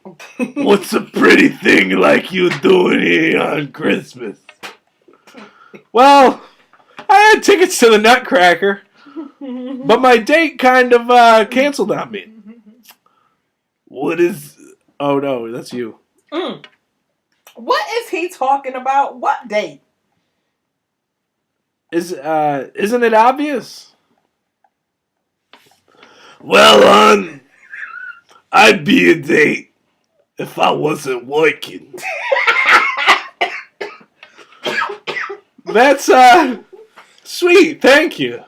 What's a pretty thing like you doing here on Christmas? Well, I had tickets to the Nutcracker, but my date kind of canceled on me. What is... Oh, no, that's you. What is he talking about? What date? Isn't it obvious? Well, hon, I'd be a date if I wasn't working. That's sweet, thank you.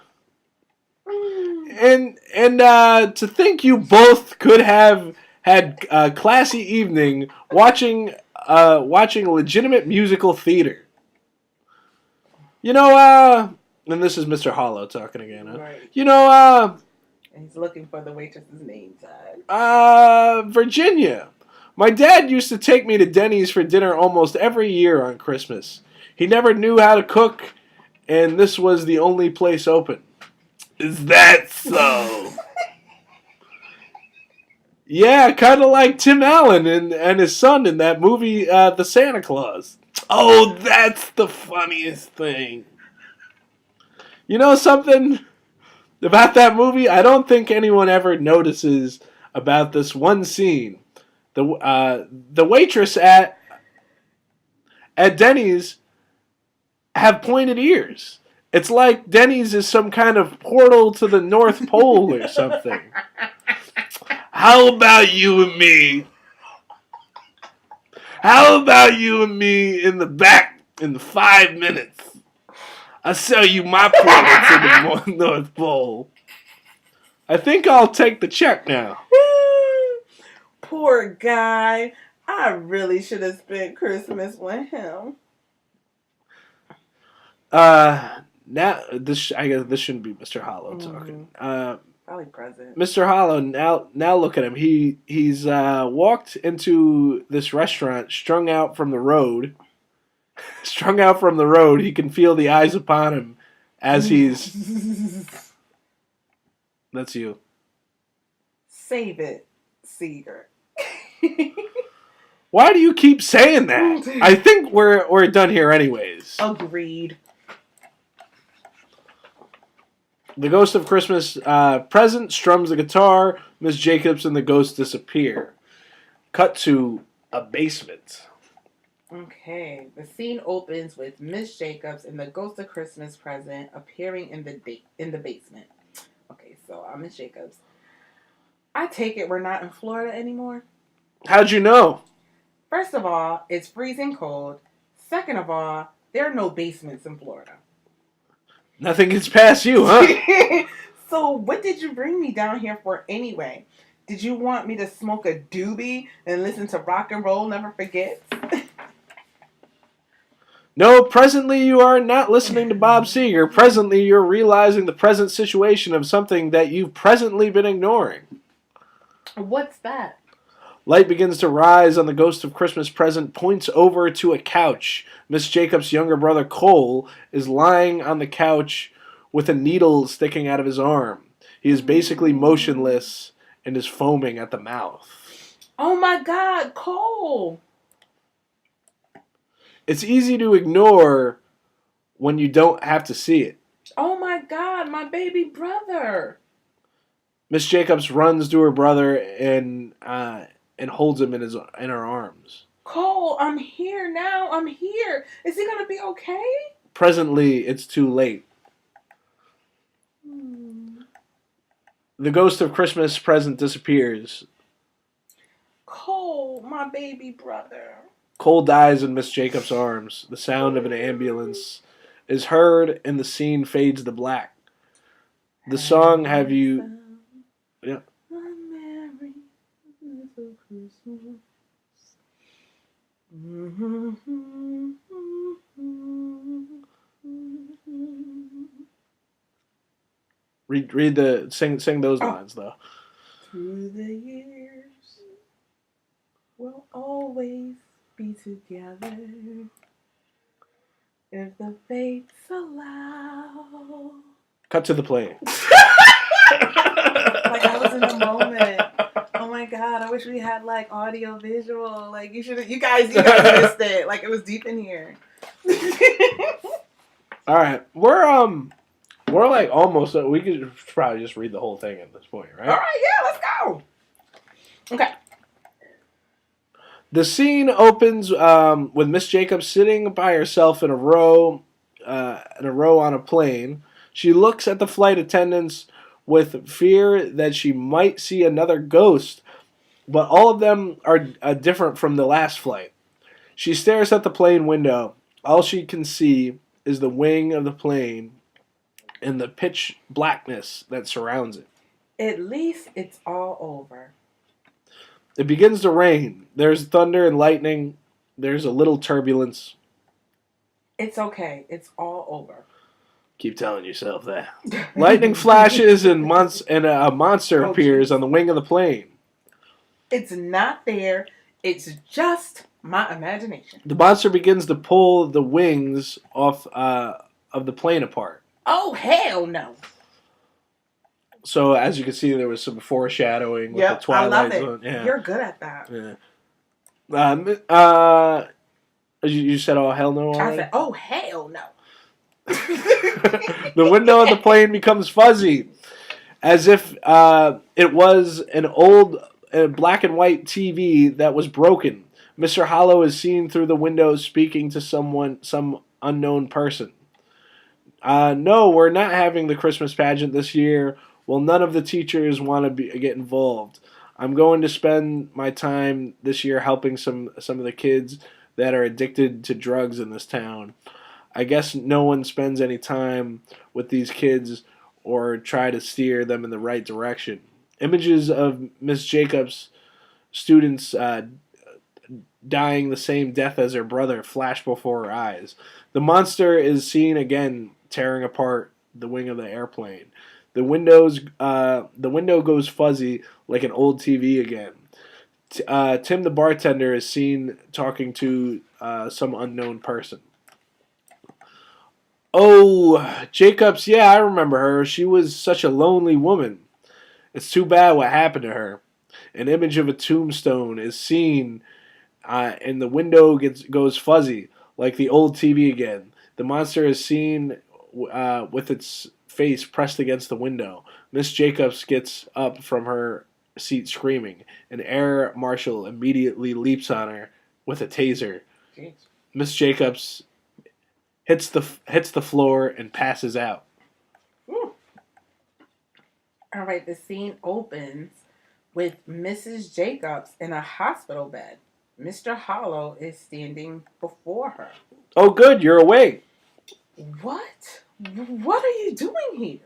And to think you both could have had a classy evening watching legitimate musical theater. You know, and this is Mr. Hollow talking again. Huh? Right. You know, And he's looking for the waitress's name tag. Virginia. My dad used to take me to Denny's for dinner almost every year on Christmas. He never knew how to cook, and this was the only place open. Is that so? Yeah, kind of like Tim Allen and his son in that movie, The Santa Claus. Oh, that's the funniest thing. You know something about that movie? I don't think anyone ever notices about this one scene. The waitress at Denny's have pointed ears. It's like Denny's is some kind of portal to the North Pole or something. How about you and me? How about you and me in the back in the 5 minutes? I'll sell you my portal to the North Pole. I think I'll take the check now. Poor guy. I really should have spent Christmas with him. Now I guess this shouldn't be Mr. Hollow talking. Probably present. Mr. Hollow, now look at him. He's walked into this restaurant, strung out from the road. Strung out from the road, he can feel the eyes upon him as he's. That's you. Save it, Seeger. Why do you keep saying that? I think we're done here anyways. Agreed. The Ghost of Christmas Present strums the guitar. Miss Jacobs and the ghost disappear. Cut to a basement. Okay, the scene opens with Miss Jacobs and the Ghost of Christmas Present appearing in the basement. Okay, so Miss Jacobs. I take it we're not in Florida anymore? How'd you know? First of all, it's freezing cold. Second of all, there are no basements in Florida. Nothing gets past you, huh? So what did you bring me down here for anyway? Did you want me to smoke a doobie and listen to rock and roll never forgets? No, presently you are not listening to Bob Seger. Presently you're realizing the present situation of something that you've presently been ignoring. What's that? Light begins to rise on the Ghost of Christmas Present, points over to a couch. Miss Jacobs' younger brother, Cole, is lying on the couch with a needle sticking out of his arm. He is basically motionless and is foaming at the mouth. Oh my God, Cole! It's easy to ignore when you don't have to see it. Oh my God, my baby brother! Miss Jacobs runs to her brother and holds him in her arms. Cole, I'm here now. I'm here. Is he gonna be okay? Presently, it's too late. The Ghost of Christmas Present disappears. Cole, my baby brother. Cole dies in Miss Jacobs' arms. The sound of an ambulance is heard and the scene fades to black. The song Have You... Yeah. Read the... Sing those lines, though. Through the years, we'll always be together if the fates allow. Cut to the play. Like I was in the moment. Oh my god! I wish we had like audio visual. Like you guys missed it. Like it was deep in here. All right, we're like almost. We could probably just read the whole thing at this point, right? All right, yeah, let's go. Okay. The scene opens with Miss Jacobs sitting by herself in a row on a plane. She looks at the flight attendants with fear that she might see another ghost, but all of them are different from the last flight. She stares at the plane window. All she can see is the wing of the plane and the pitch blackness that surrounds it. At least it's all over. It begins to rain. There's thunder and lightning. There's a little turbulence. It's okay. It's all over. Keep telling yourself that. Lightning flashes and a monster appears on the wing of the plane. It's not there. It's just my imagination. The monster begins to pull the wings off of the plane apart. Oh, hell no. So, as you can see, there was some foreshadowing with the Twilight I love it. Zone. Yeah. You're good at that. Yeah. You said, oh, hell no? I said, oh, hell no. The window of the plane becomes fuzzy, as if it was an old black and white TV that was broken. Mr. Hollow is seen through the window speaking to some unknown person. No, we're not having the Christmas pageant this year. Well, none of the teachers want to get involved. I'm going to spend my time this year helping some of the kids that are addicted to drugs in this town. I guess no one spends any time with these kids or try to steer them in the right direction. Images of Miss Jacobs' students dying the same death as her brother flash before her eyes. The monster is seen again tearing apart the wing of the airplane. The window goes fuzzy like an old TV again. Tim the bartender is seen talking to some unknown person. Oh, Jacobs, yeah, I remember her. She was such a lonely woman. It's too bad what happened to her. An image of a tombstone is seen, and the window goes fuzzy like the old TV again. The monster is seen with its face pressed against the window. Miss Jacobs gets up from her seat screaming. An air marshal immediately leaps on her with a taser. Jeez. Miss Jacobs hits the floor and passes out. Ooh. All right, the scene opens with Mrs. Jacobs in a hospital bed. Mr. Hollow is standing before her. Oh, good, you're awake. What? What are you doing here?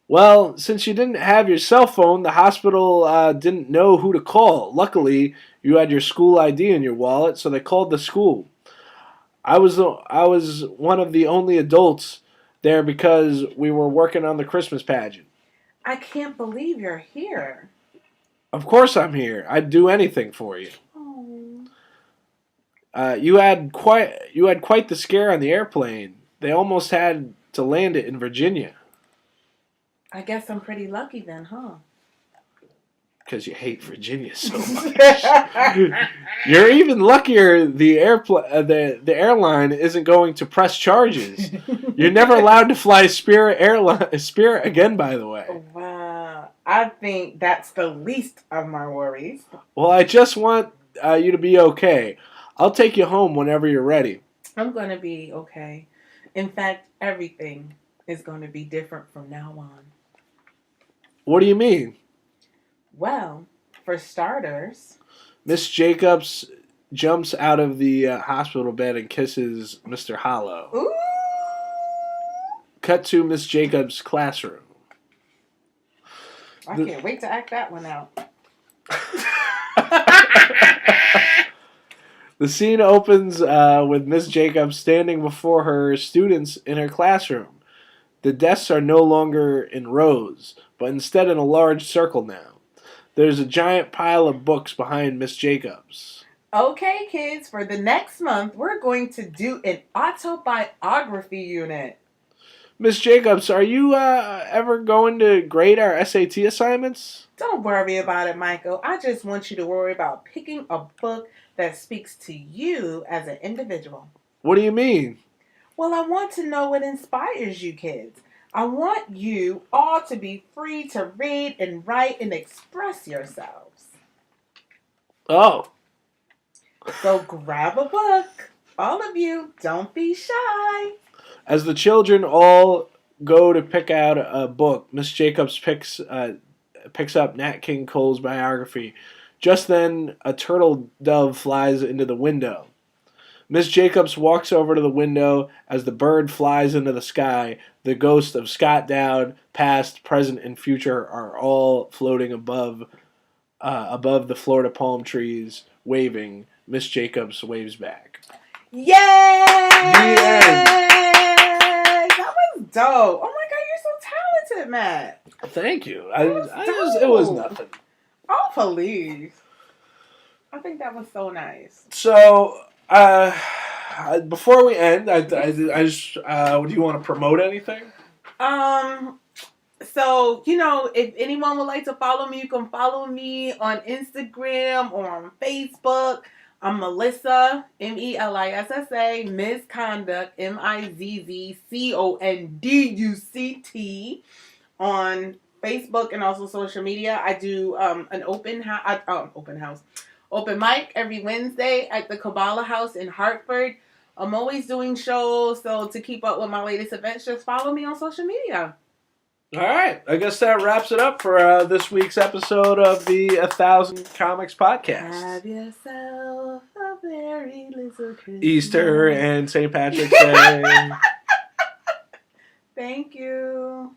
Well, since you didn't have your cell phone, the hospital didn't know who to call. Luckily, you had your school ID in your wallet, so they called the school. I was one of the only adults there because we were working on the Christmas pageant. I can't believe you're here. Of course I'm here. I'd do anything for you. Oh. You had quite the scare on the airplane. They almost had to land it in Virginia. I guess I'm pretty lucky then, huh? Because you hate Virginia so much. You're even luckier the airline isn't going to press charges. You're never allowed to fly Spirit again, by the way. Wow. I think that's the least of my worries. Well, I just want you to be okay. I'll take you home whenever you're ready. I'm going to be okay. In fact, everything is going to be different from now on. What do you mean? Well, for starters, Miss Jacobs jumps out of the hospital bed and kisses Mr. Hollow. ooh, Cut to Miss Jacobs' classroom. I can't wait to act that one out. The scene opens with Miss Jacobs standing before her students in her classroom. The desks are no longer in rows, but instead in a large circle now. There's a giant pile of books behind Miss Jacobs. Okay, kids, for the next month, we're going to do an autobiography unit. Miss Jacobs, are you ever going to grade our SAT assignments? Don't worry about it, Michael. I just want you to worry about picking a book that speaks to you as an individual. What do you mean? Well, I want to know what inspires you kids. I want you all to be free to read and write and express yourselves. Oh. So grab a book. All of you, don't be shy. As the children all go to pick out a book, Miss Jacobs picks up Nat King Cole's biography. Just then, a turtle dove flies into the window. Miss Jacobs walks over to the window. As the bird flies into the sky, the ghosts of Scott Dowd, past, present, and future, are all floating above the Florida palm trees, waving. Miss Jacobs waves back. Yay! The end. That was dope. Oh my God, you're so talented, Matt. Thank you. It It was nothing. Oh, please. I think that was so nice. So, before we end, I just do you want to promote anything? So, if anyone would like to follow me, you can follow me on Instagram or on Facebook. I'm Melissa, Melissa, Mizzconduct, Mizzconduct on Facebook and also social media. I do an open mic every Wednesday at the Kabbalah House in Hartford. I'm always doing shows, so to keep up with my latest events, just follow me on social media. All right. I guess that wraps it up for this week's episode of the 1,000 Comics Podcast. Have yourself a very little Christmas. Easter and St. Patrick's Day. Thank you.